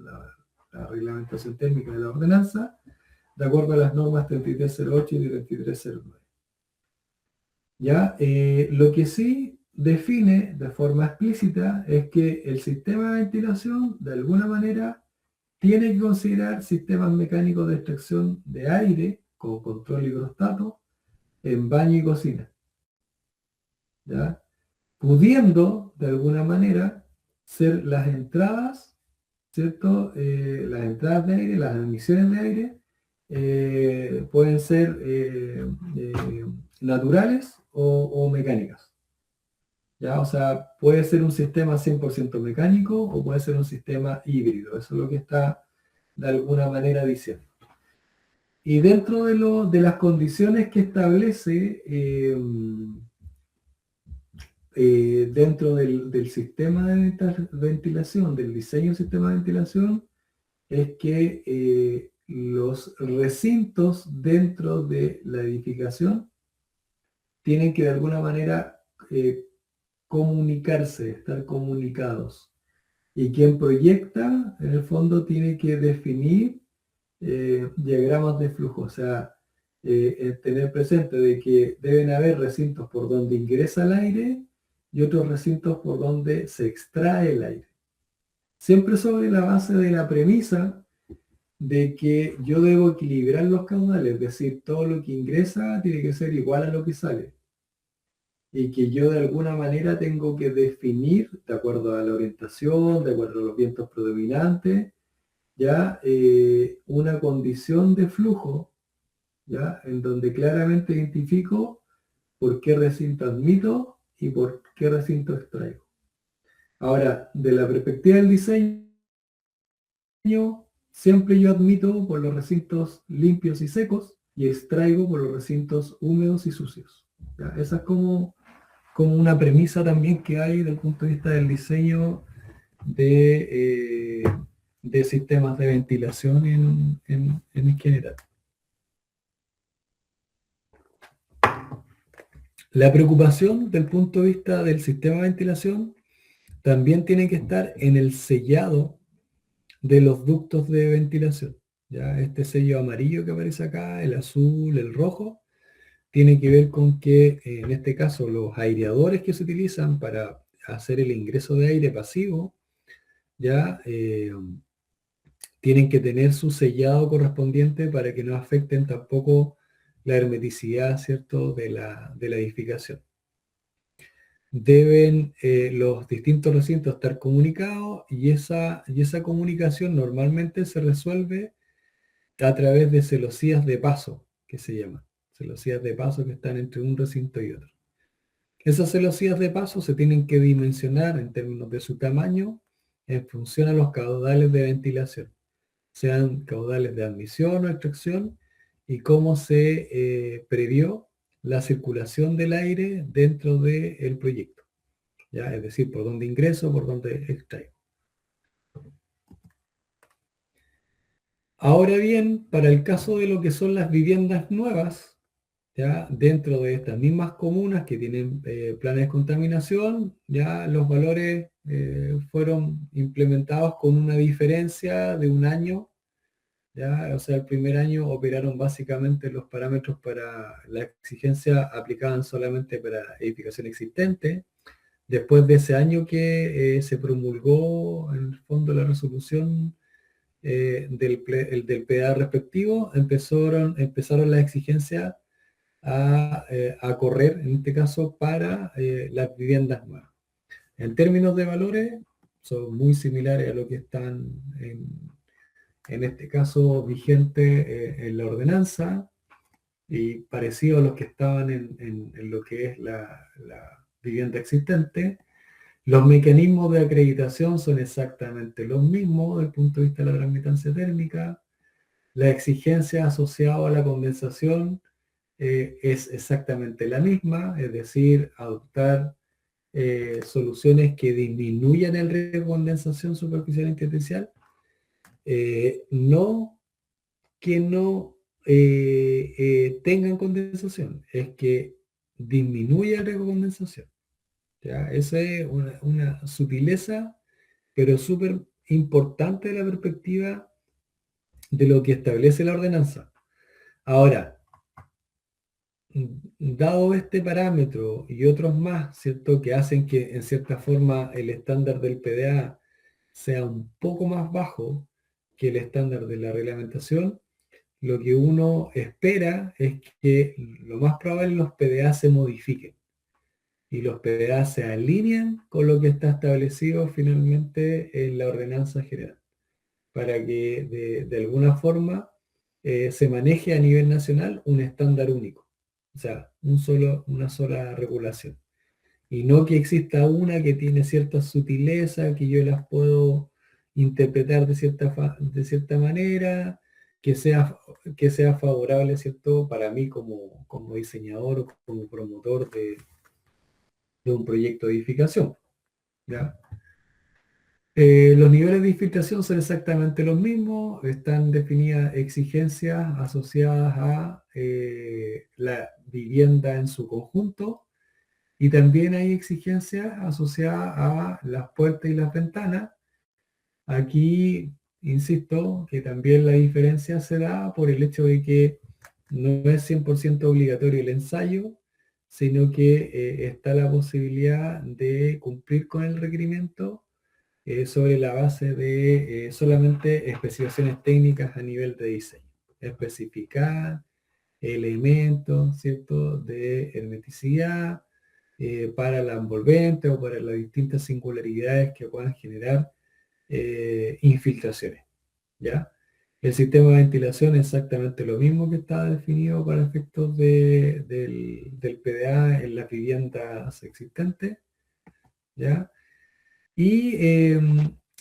reglamentación térmica de la ordenanza, de acuerdo a las normas 3308 y 3309. ¿Ya? Lo que sí define de forma explícita es que el sistema de ventilación, de alguna manera, tiene que considerar sistemas mecánicos de extracción de aire, con control hidrostato, en baño y cocina, ¿ya? Pudiendo, de alguna manera, ser las entradas, ¿cierto? Las entradas de aire, las emisiones de aire, pueden ser naturales o mecánicas, ¿ya? O sea, puede ser un sistema 100% mecánico o puede ser un sistema híbrido. Eso es lo que está de alguna manera diciendo. Y dentro de las condiciones que establece dentro del sistema de ventilación, del diseño del sistema de ventilación, es que los recintos dentro de la edificación tienen que de alguna manera comunicarse, estar comunicados. Y quien proyecta, en el fondo, tiene que definir diagramas de flujo, o sea, tener presente de que deben haber recintos por donde ingresa el aire y otros recintos por donde se extrae el aire. Siempre sobre la base de la premisa de que yo debo equilibrar los caudales, es decir, todo lo que ingresa tiene que ser igual a lo que sale. Y que yo de alguna manera tengo que definir, de acuerdo a la orientación, de acuerdo a los vientos predominantes, ya una condición de flujo, ya en donde claramente identifico por qué recinto admito y por qué recinto extraigo. Ahora, de la perspectiva del diseño, siempre yo admito por los recintos limpios y secos y extraigo por los recintos húmedos y sucios. ¿Ya? Esa es como una premisa también que hay desde el punto de vista del diseño de sistemas de ventilación en general. La preocupación del punto de vista del sistema de ventilación también tiene que estar en el sellado de los ductos de ventilación. ¿Ya? Este sello amarillo que aparece acá, el azul, el rojo, tiene que ver con que en este caso los aireadores que se utilizan para hacer el ingreso de aire pasivo, ya tienen que tener su sellado correspondiente para que no afecten tampoco la hermeticidad, ¿cierto?, de la edificación. Deben los distintos recintos estar comunicados y esa comunicación normalmente se resuelve a través de celosías de paso, que se llaman. Celosías de paso que están entre un recinto y otro. Esas celosías de paso se tienen que dimensionar en términos de su tamaño en función a los caudales de ventilación, sean caudales de admisión o extracción, y cómo se previó la circulación del aire dentro del proyecto. ¿Ya? Es decir, por dónde ingreso, por dónde extraigo. Ahora bien, para el caso de lo que son las viviendas nuevas, ¿ya? Dentro de estas mismas comunas que tienen planes de contaminación, ya los valores fueron implementados con una diferencia de un año, ¿ya? O sea, el primer año operaron básicamente los parámetros para la exigencia aplicaban solamente para edificación existente. Después de ese año que se promulgó en el fondo la resolución del PDA respectivo, empezaron las exigencias a correr, en este caso, para las viviendas nuevas. En términos de valores, son muy similares a lo que están en este caso vigentes en la ordenanza y parecidos a los que estaban en lo que es la vivienda existente. Los mecanismos de acreditación son exactamente los mismos desde el punto de vista de la transmitancia térmica. La exigencia asociada a la condensación es exactamente la misma, es decir, adoptar soluciones que disminuyan el riesgo de condensación superficial intersticial, no que no tengan condensación, es que disminuya el riesgo de condensación. ¿Ya? Esa es una sutileza, pero súper importante de la perspectiva de lo que establece la ordenanza. Ahora, dado este parámetro y otros más, ¿cierto?, que hacen que en cierta forma el estándar del PDA sea un poco más bajo que el estándar de la reglamentación, lo que uno espera es que lo más probable los PDA se modifiquen y los PDA se alinean con lo que está establecido finalmente en la ordenanza general, para que de alguna forma se maneje a nivel nacional un estándar único, o sea, una sola regulación. Y no que exista una que tiene cierta sutileza, que yo las puedo interpretar de cierta manera, que sea favorable, ¿cierto?, para mí como diseñador o como promotor de un proyecto de edificación. ¿Ya? Los niveles de infiltración son exactamente los mismos, están definidas exigencias asociadas a la vivienda en su conjunto y también hay exigencias asociadas a las puertas y las ventanas. Aquí, insisto, que también la diferencia se da por el hecho de que no es 100% obligatorio el ensayo, sino que está la posibilidad de cumplir con el requerimiento sobre la base de solamente especificaciones técnicas a nivel de diseño. Especificar elementos, ¿cierto?, de hermeticidad para la envolvente o para las distintas singularidades que puedan generar infiltraciones, ¿ya? El sistema de ventilación es exactamente lo mismo que está definido para efectos del PDA en las viviendas existentes, ¿ya? Y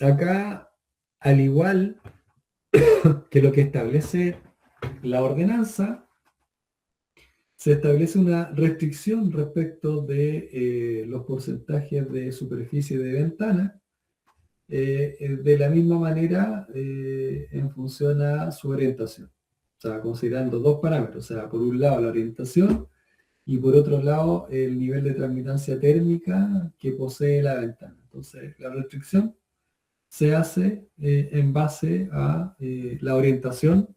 acá, al igual que lo que establece la ordenanza, se establece una restricción respecto de los porcentajes de superficie de ventana, de la misma manera en función a su orientación. O sea, considerando dos parámetros, o sea, por un lado la orientación y por otro lado el nivel de transmitancia térmica que posee la ventana. Entonces, la restricción se hace en base a la orientación,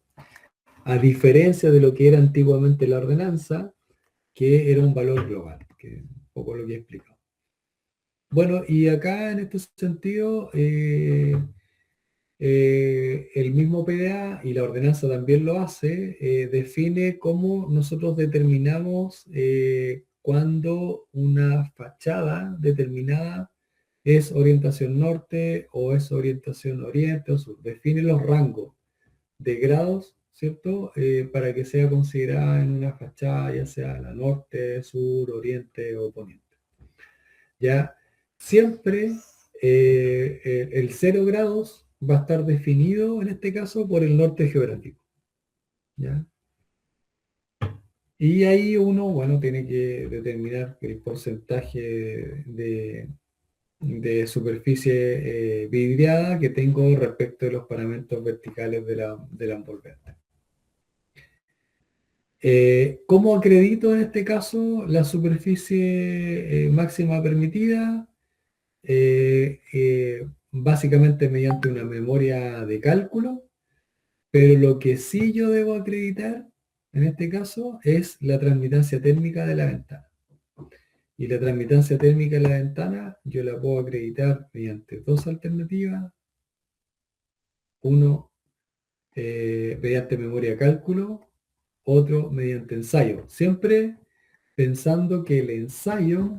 a diferencia de lo que era antiguamente la ordenanza, que era un valor global, que es un poco lo que he explicado. Bueno, y acá en este sentido, el mismo PDA y la ordenanza también lo hace, define cómo nosotros determinamos cuando una fachada determinada es orientación norte o es orientación oriente o sur. Define los rangos de grados, ¿cierto? Para que sea considerada en una fachada, ya sea la norte, sur, oriente o poniente. Ya siempre el 0 grados va a estar definido en este caso por el norte geográfico. ¿Ya? Y ahí uno, bueno, tiene que determinar el porcentaje de superficie vidriada que tengo respecto de los paramentos verticales de la envolvente. ¿Cómo acredito en este caso la superficie máxima permitida? Básicamente mediante una memoria de cálculo, pero lo que sí yo debo acreditar en este caso es la transmitancia térmica de la ventana. Y la transmitancia térmica de la ventana yo la puedo acreditar mediante dos alternativas. Uno mediante memoria de cálculo, otro mediante ensayo. Siempre pensando que el ensayo,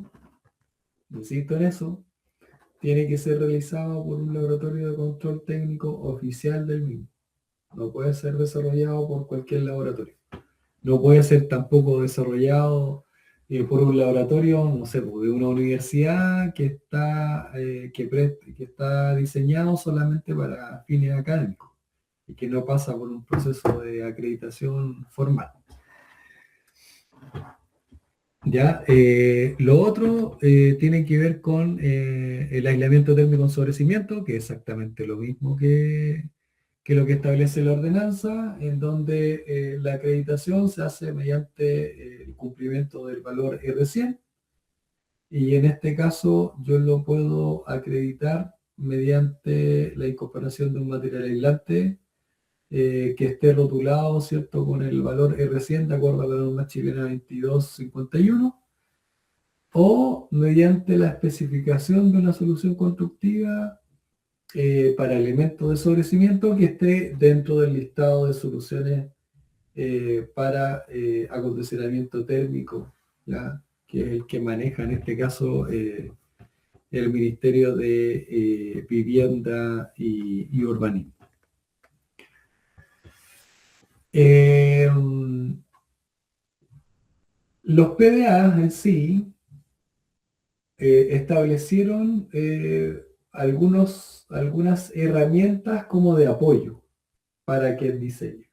insisto en eso, tiene que ser realizado por un laboratorio de control técnico oficial del mismo. No puede ser desarrollado por cualquier laboratorio. No puede ser tampoco desarrollado por un laboratorio, no sé, pues, de una universidad que está diseñado solamente para fines académicos y que no pasa por un proceso de acreditación formal. Ya, lo otro tiene que ver con el aislamiento térmico en sobrecimiento, que es exactamente lo mismo que lo que establece la ordenanza, en donde la acreditación se hace mediante el cumplimiento del valor R100, y en este caso yo lo puedo acreditar mediante la incorporación de un material aislante que esté rotulado, ¿cierto?, con el valor R100 de acuerdo a la norma chilena 2251, o mediante la especificación de una solución constructiva para elementos de sobrecimiento que esté dentro del listado de soluciones para acondicionamiento térmico, ¿ya?, que es el que maneja en este caso el Ministerio de Vivienda y Urbanismo. Los PDA en sí establecieron algunas herramientas como de apoyo para que el diseño,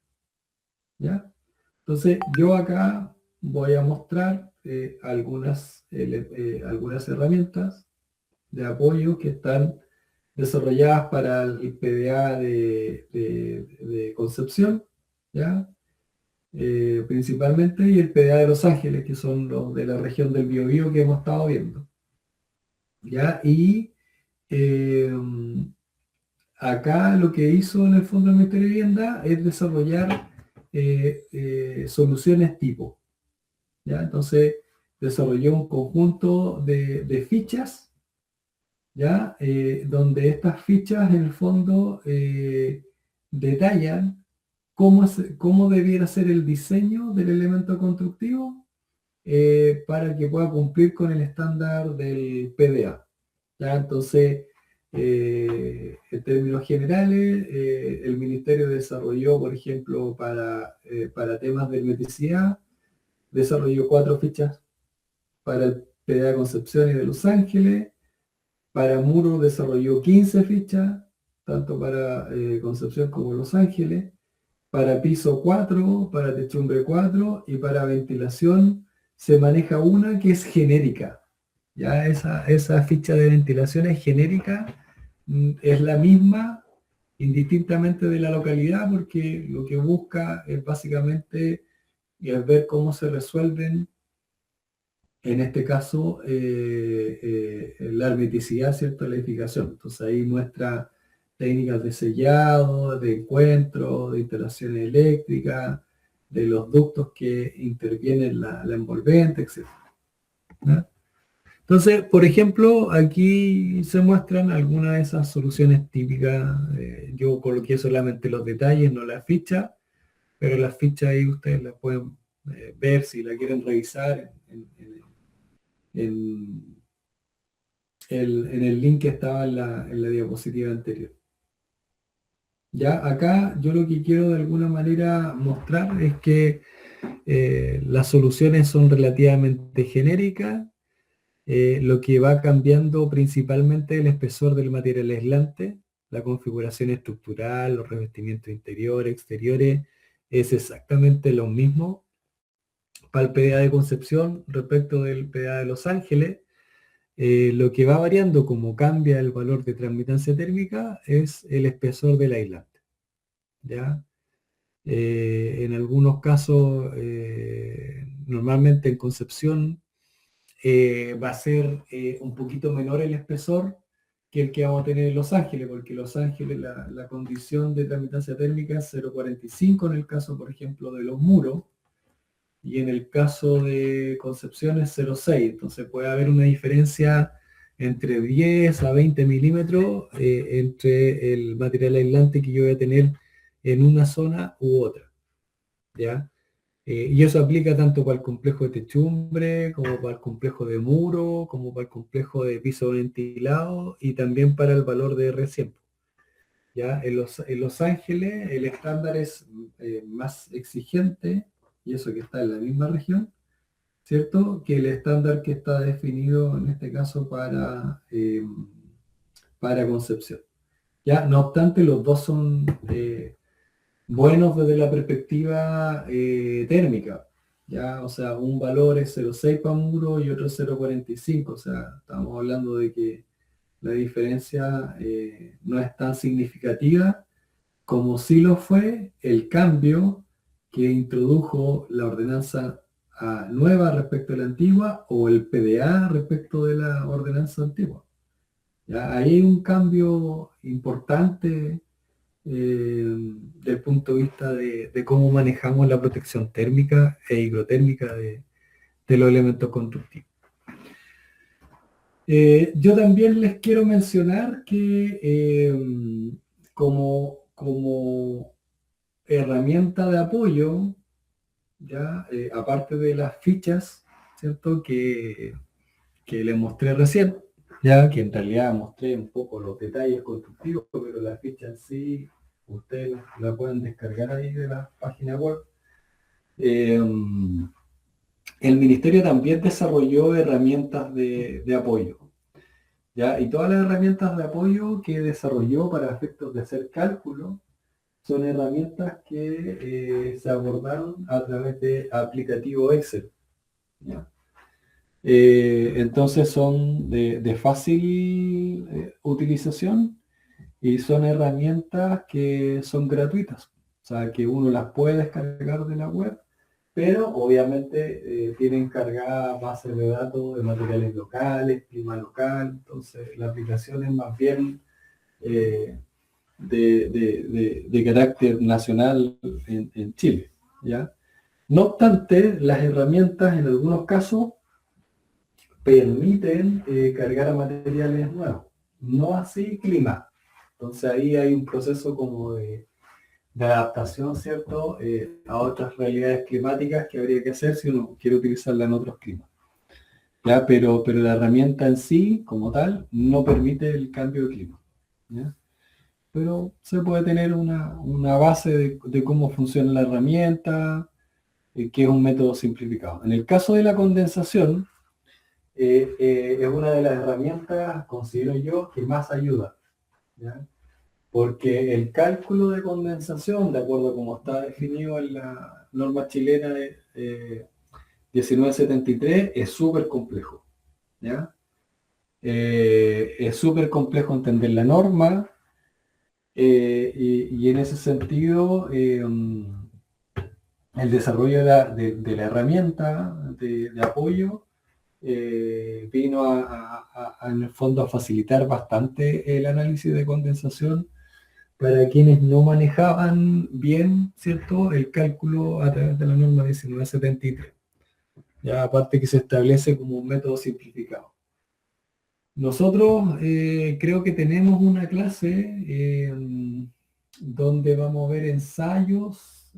¿ya? Entonces yo acá voy a mostrar algunas herramientas de apoyo que están desarrolladas para el PDA de Concepción, ¿ya? Principalmente, y el PDA de Los Ángeles, que son los de la región del Biobío que hemos estado viendo, ¿ya? Y eh, acá lo que hizo en el Fondo del Ministerio de Vivienda es desarrollar soluciones tipo, ¿ya? Entonces, desarrolló un conjunto de fichas, ¿ya? Donde estas fichas en el fondo detallan cómo debiera ser el diseño del elemento constructivo para que pueda cumplir con el estándar del PDA. ¿Ya? Entonces, en términos generales, el Ministerio desarrolló, por ejemplo, para temas de hermeticidad, desarrolló 4 fichas para el PDA de Concepción y de Los Ángeles. Para muro desarrolló 15 fichas, tanto para Concepción como Los Ángeles. Para piso 4, para techumbre 4 y para ventilación se maneja una que es genérica. Ya esa ficha de ventilación es genérica, es la misma indistintamente de la localidad, porque lo que busca es básicamente ver cómo se resuelven, en este caso, la hermeticidad, ¿cierto?, de la edificación. Entonces ahí muestra técnicas de sellado, de encuentro, de instalaciones eléctricas, de los ductos que intervienen la envolvente, etc. ¿Ya? Entonces, por ejemplo, aquí se muestran algunas de esas soluciones típicas. Yo coloqué solamente los detalles, no la ficha, pero las fichas ahí ustedes las pueden ver si la quieren revisar en en el link que estaba en la diapositiva anterior. Ya acá yo lo que quiero de alguna manera mostrar es que las soluciones son relativamente genéricas. Lo que va cambiando principalmente es el espesor del material aislante, la configuración estructural, los revestimientos interiores, exteriores, es exactamente lo mismo para el PDA de Concepción respecto del PDA de Los Ángeles. Lo que va variando como cambia el valor de transmitancia térmica es el espesor del aislante. ¿Ya? En algunos casos, normalmente en Concepción, va a ser un poquito menor el espesor que el que vamos a tener en Los Ángeles, porque en Los Ángeles la condición de transmitancia térmica es 0,45 en el caso, por ejemplo, de los muros, y en el caso de Concepción es 0,6. Entonces puede haber una diferencia entre 10 a 20 milímetros entre el material aislante que yo voy a tener en una zona u otra. ¿Ya? Y eso aplica tanto para el complejo de techumbre, como para el complejo de muro, como para el complejo de piso ventilado y también para el valor de R100. ¿Ya? En Los Ángeles el estándar es más exigente, y eso que está en la misma región, ¿cierto? Que el estándar que está definido en este caso para Concepción. ¿Ya? No obstante, los dos son buenos desde la perspectiva térmica, ¿ya? O sea, un valor es 0,6 para muro y otro es 0,45, o sea, estamos hablando de que la diferencia no es tan significativa como sí lo fue el cambio que introdujo la ordenanza nueva respecto a la antigua o el PDA respecto de la ordenanza antigua. ¿Ya? Ahí hay un cambio importante desde el punto de vista de cómo manejamos la protección térmica e hidrotérmica de los elementos constructivos. Yo también les quiero mencionar que como herramienta de apoyo, ya aparte de las fichas, ¿cierto? Que les mostré recién, ya que en realidad mostré un poco los detalles constructivos, pero la ficha en sí ustedes la pueden descargar ahí de la página web. El Ministerio también desarrolló herramientas de apoyo, ¿ya? Y todas las herramientas de apoyo que desarrolló para efectos de hacer cálculo son herramientas que se abordaron a través de aplicativo Excel, ¿ya? Entonces son de fácil utilización y son herramientas que son gratuitas, o sea que uno las puede descargar de la web, pero obviamente tienen cargada bases de datos de materiales locales, clima local, entonces la aplicación es más bien de carácter nacional en Chile, ¿ya? No obstante, las herramientas en algunos casos permiten cargar materiales nuevos, no así clima. Entonces ahí hay un proceso como de adaptación, ¿cierto? A otras realidades climáticas que habría que hacer si uno quiere utilizarla en otros climas. ¿Ya? Pero la herramienta en sí, como tal, no permite el cambio de clima. ¿Ya? Pero se puede tener una base de cómo funciona la herramienta, que es un método simplificado. En el caso de la condensación, es una de las herramientas, considero yo, que más ayuda. ¿Ya? Porque el cálculo de condensación, de acuerdo a como está definido en la norma chilena de 1973, es súper complejo. ¿Ya? Es súper complejo entender la norma y en ese sentido el desarrollo de la herramienta de apoyo vino en el fondo a facilitar bastante el análisis de condensación para quienes no manejaban bien, ¿cierto?, el cálculo a través de la norma 1973. Ya aparte que se establece como un método simplificado. Nosotros creo que tenemos una clase donde vamos a ver ensayos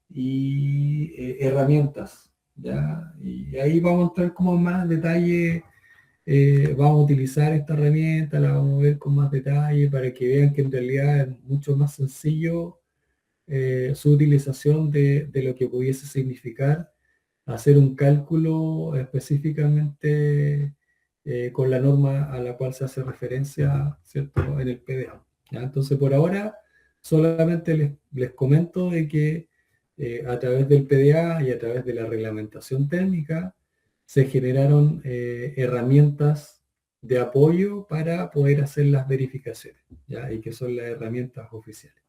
y herramientas, ¿ya? Y ahí vamos a entrar como más detalle, vamos a utilizar esta herramienta, la vamos a ver con más detalle para que vean que en realidad es mucho más sencillo su utilización de lo que pudiese significar hacer un cálculo específicamente con la norma a la cual se hace referencia, ¿cierto?, en el PDA. ¿Ya? Entonces, por ahora, solamente les comento de que a través del PDA y a través de la reglamentación técnica se generaron herramientas de apoyo para poder hacer las verificaciones, ¿ya? Y que son las herramientas oficiales.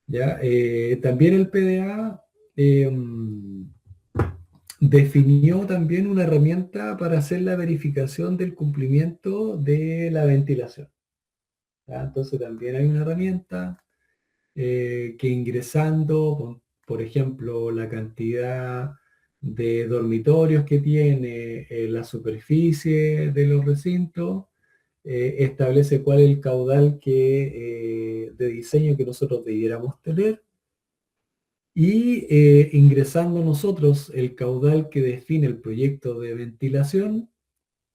¿Ya? También el PDA definió también una herramienta para hacer la verificación del cumplimiento de la ventilación. ¿Ya? Entonces también hay una herramienta que ingresando, por ejemplo, la cantidad de dormitorios que tiene, la superficie de los recintos, establece cuál es el caudal de diseño que nosotros debiéramos tener. Y ingresando nosotros el caudal que define el proyecto de ventilación,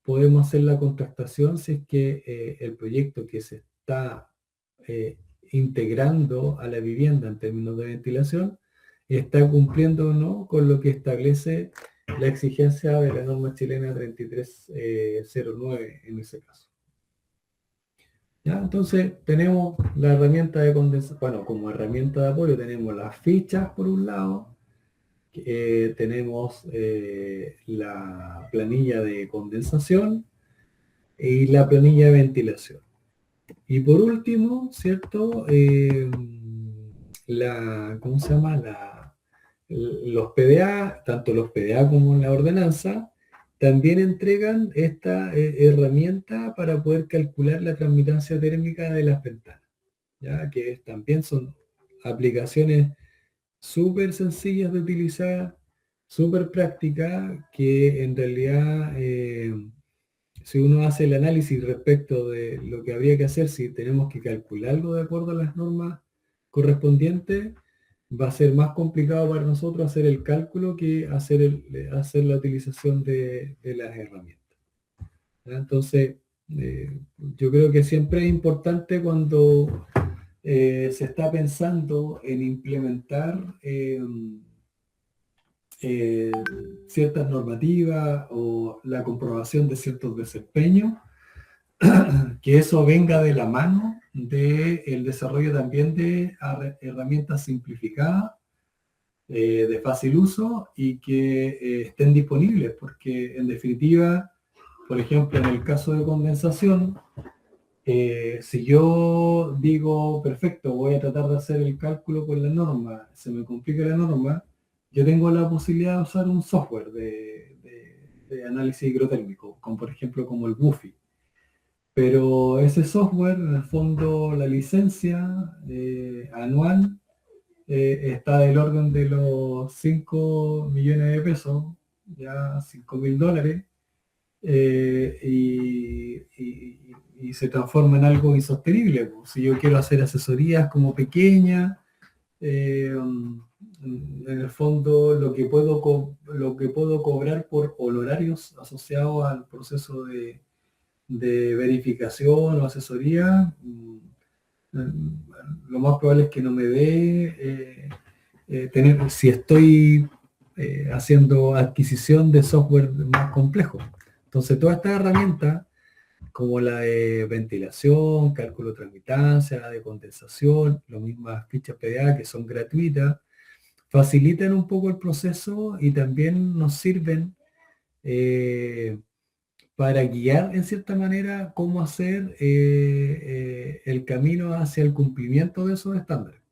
podemos hacer la contrastación si es que el proyecto que se está integrando a la vivienda en términos de ventilación está cumpliendo o no con lo que establece la exigencia de la norma chilena 3309 en ese caso. ¿Ya? Entonces tenemos la herramienta de condensación, bueno, como herramienta de apoyo tenemos las fichas por un lado, tenemos la planilla de condensación y la planilla de ventilación. Y por último, ¿cierto? ¿Cómo se llama? Los PDA, tanto los PDA como la ordenanza, también entregan esta herramienta para poder calcular la transmitancia térmica de las ventanas, ¿ya? Que también son aplicaciones súper sencillas de utilizar, súper prácticas, que en realidad, si uno hace el análisis respecto de lo que habría que hacer, si tenemos que calcularlo de acuerdo a las normas correspondientes, va a ser más complicado para nosotros hacer el cálculo que hacer la utilización de las herramientas. ¿Ya? Entonces, yo creo que siempre es importante cuando se está pensando en implementar ciertas normativas o la comprobación de ciertos desempeños, que eso venga de la mano del desarrollo también de herramientas simplificadas, de fácil uso y que estén disponibles, porque en definitiva, por ejemplo, en el caso de condensación, si yo digo, perfecto, voy a tratar de hacer el cálculo con la norma, se me complica la norma, yo tengo la posibilidad de usar un software de análisis hidrotérmico, como por ejemplo como el Buffy. Pero ese software, en el fondo, la licencia anual está del orden de los 5 millones de pesos, ya $5.000, y se transforma en algo insostenible, pues. Si yo quiero hacer asesorías como pequeñas, en el fondo lo que puedo cobrar por honorarios asociados al proceso de verificación o asesoría, lo más probable es que no me dé tener, si estoy haciendo adquisición de software más complejo. Entonces, todas estas herramientas, como la de ventilación, cálculo de transmitancia, la de condensación, las mismas fichas PDA que son gratuitas, facilitan un poco el proceso y también nos sirven para guiar en cierta manera cómo hacer el camino hacia el cumplimiento de esos estándares.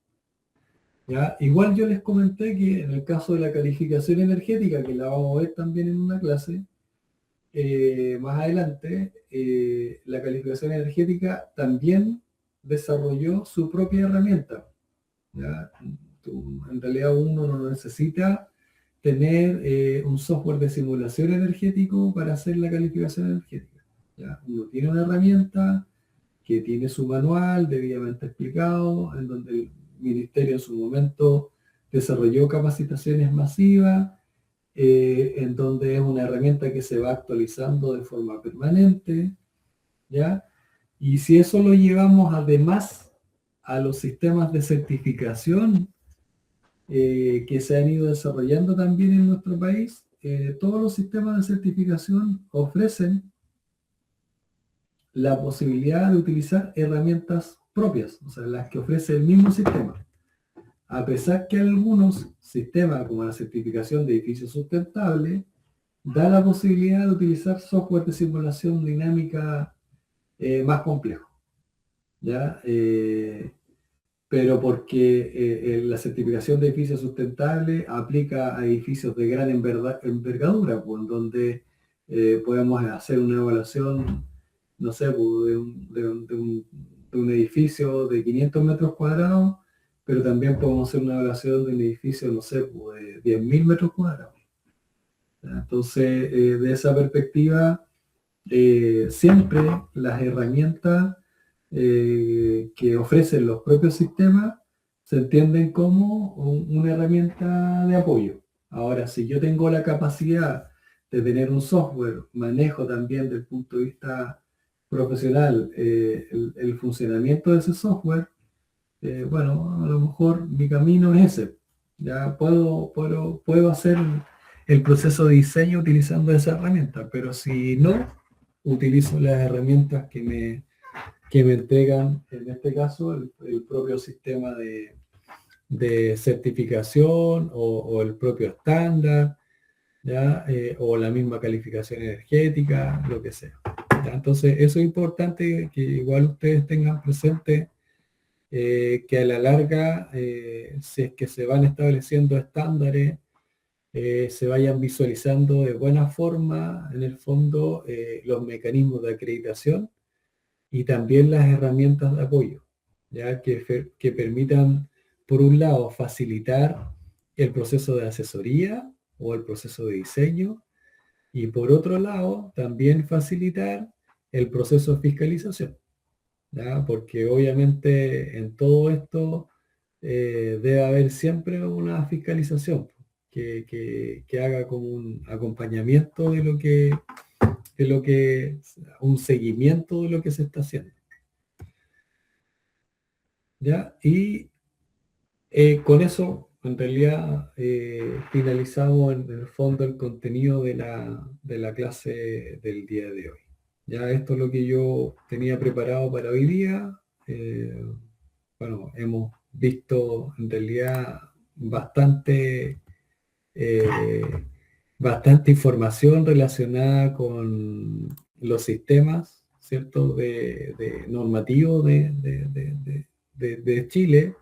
¿Ya? Igual yo les comenté que en el caso de la calificación energética, que la vamos a ver también en una clase, más adelante, la calificación energética también desarrolló su propia herramienta. ¿Ya? En realidad uno no necesita tener un software de simulación energético para hacer la calificación energética. ¿Ya? Uno tiene una herramienta que tiene su manual debidamente explicado, en donde el ministerio en su momento desarrolló capacitaciones masivas, en donde es una herramienta que se va actualizando de forma permanente, ¿ya? Y si eso lo llevamos además a los sistemas de certificación que se han ido desarrollando también en nuestro país, todos los sistemas de certificación ofrecen la posibilidad de utilizar herramientas propias, o sea, las que ofrece el mismo sistema. A pesar que algunos sistemas, como la certificación de edificios sustentables, da la posibilidad de utilizar software de simulación dinámica más complejo, ¿ya? Pero porque la certificación de edificios sustentables aplica a edificios de gran envergadura, pues, en donde podemos hacer una evaluación, no sé, pues, de un edificio de 500 metros cuadrados, pero también podemos hacer una evaluación de un edificio, no sé, pues, de 10.000 metros cuadrados. Entonces, de esa perspectiva, siempre las herramientas que ofrecen los propios sistemas se entienden como una herramienta de apoyo. Ahora, si yo tengo la capacidad de tener un software, manejo también desde el punto de vista profesional el funcionamiento de ese software, bueno, a lo mejor mi camino es ese. Ya puedo hacer el proceso de diseño utilizando esa herramienta, pero si no, utilizo las herramientas que me entregan, en este caso, el propio sistema de certificación o el propio estándar, ¿ya? O la misma calificación energética, lo que sea. ¿Ya? Entonces, eso es importante que igual ustedes tengan presente que a la larga, si es que se van estableciendo estándares, se vayan visualizando de buena forma, en el fondo, los mecanismos de acreditación y también las herramientas de apoyo, ya que permitan, por un lado, facilitar el proceso de asesoría o el proceso de diseño, y por otro lado, también facilitar el proceso de fiscalización. ¿Ya? Porque obviamente en todo esto debe haber siempre una fiscalización que haga como un acompañamiento un seguimiento de lo que se está haciendo. ¿Ya? Y con eso, en realidad, finalizamos en el fondo el contenido de la clase del día de hoy. Ya esto es lo que yo tenía preparado para hoy día. Bueno, hemos visto en realidad eh, bastante información relacionada con los sistemas, ¿cierto? De normativos de Chile.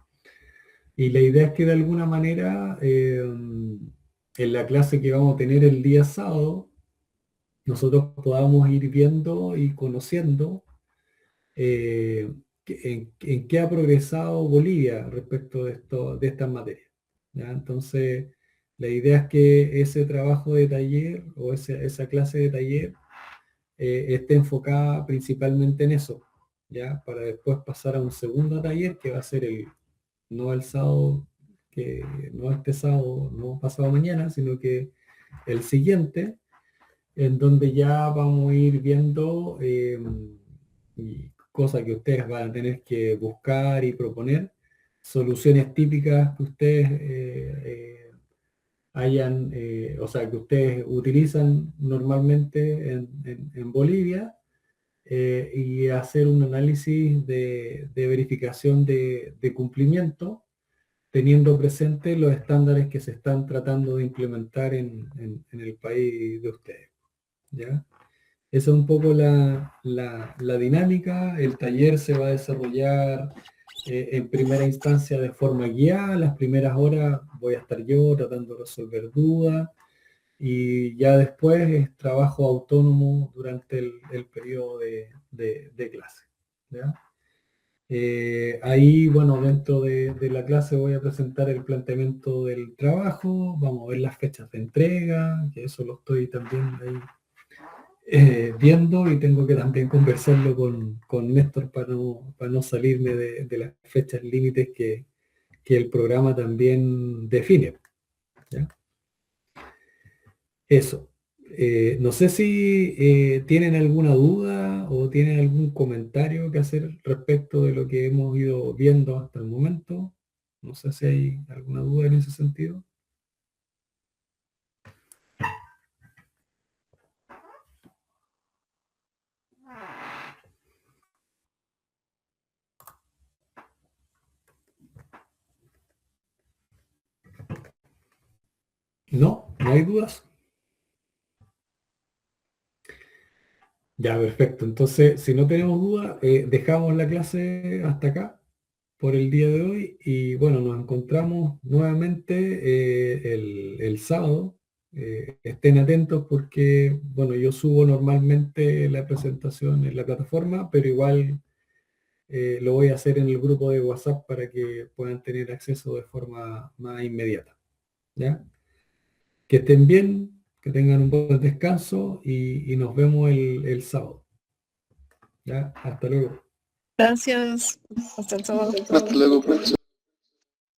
Y la idea es que de alguna manera, en la clase que vamos a tener el día sábado, nosotros podamos ir viendo y conociendo en qué ha progresado Bolivia respecto de estas materias. ¿Ya? Entonces, La idea es que ese trabajo de taller o esa clase de taller esté enfocada principalmente en eso, ¿ya? Para después pasar a un segundo taller que va a ser no el sábado, que no este sábado, no pasado mañana, sino que el siguiente, en donde ya vamos a ir viendo y cosas que ustedes van a tener que buscar y proponer, soluciones típicas que ustedes o sea, que ustedes utilizan normalmente en Bolivia, y hacer un análisis de verificación de cumplimiento, teniendo presente los estándares que se están tratando de implementar en el país de ustedes, ¿ya? Esa es un poco la dinámica. El taller se va a desarrollar en primera instancia de forma guiada. Las primeras horas voy a estar yo tratando de resolver dudas y ya después es trabajo autónomo durante el periodo de clase, ¿ya? Ahí, bueno, dentro de la clase voy a presentar el planteamiento del trabajo, vamos a ver las fechas de entrega, que eso lo estoy también ahí viendo y tengo que también conversarlo con Néstor para no salirme de las fechas límites que el programa también define, ¿ya? Eso. No sé si tienen alguna duda o tienen algún comentario que hacer respecto de lo que hemos ido viendo hasta el momento. No sé si hay alguna duda en ese sentido. No, no hay dudas. Ya, perfecto. Entonces, si no tenemos duda, dejamos la clase hasta acá por el día de hoy y bueno, nos encontramos nuevamente el sábado. Estén atentos porque, bueno, yo subo normalmente la presentación en la plataforma, pero igual lo voy a hacer en el grupo de WhatsApp para que puedan tener acceso de forma más inmediata, ¿ya? Que estén bien, que tengan un buen descanso y nos vemos el sábado, ¿ya? Hasta luego. Gracias. Hasta el sábado. Hasta luego, profesor.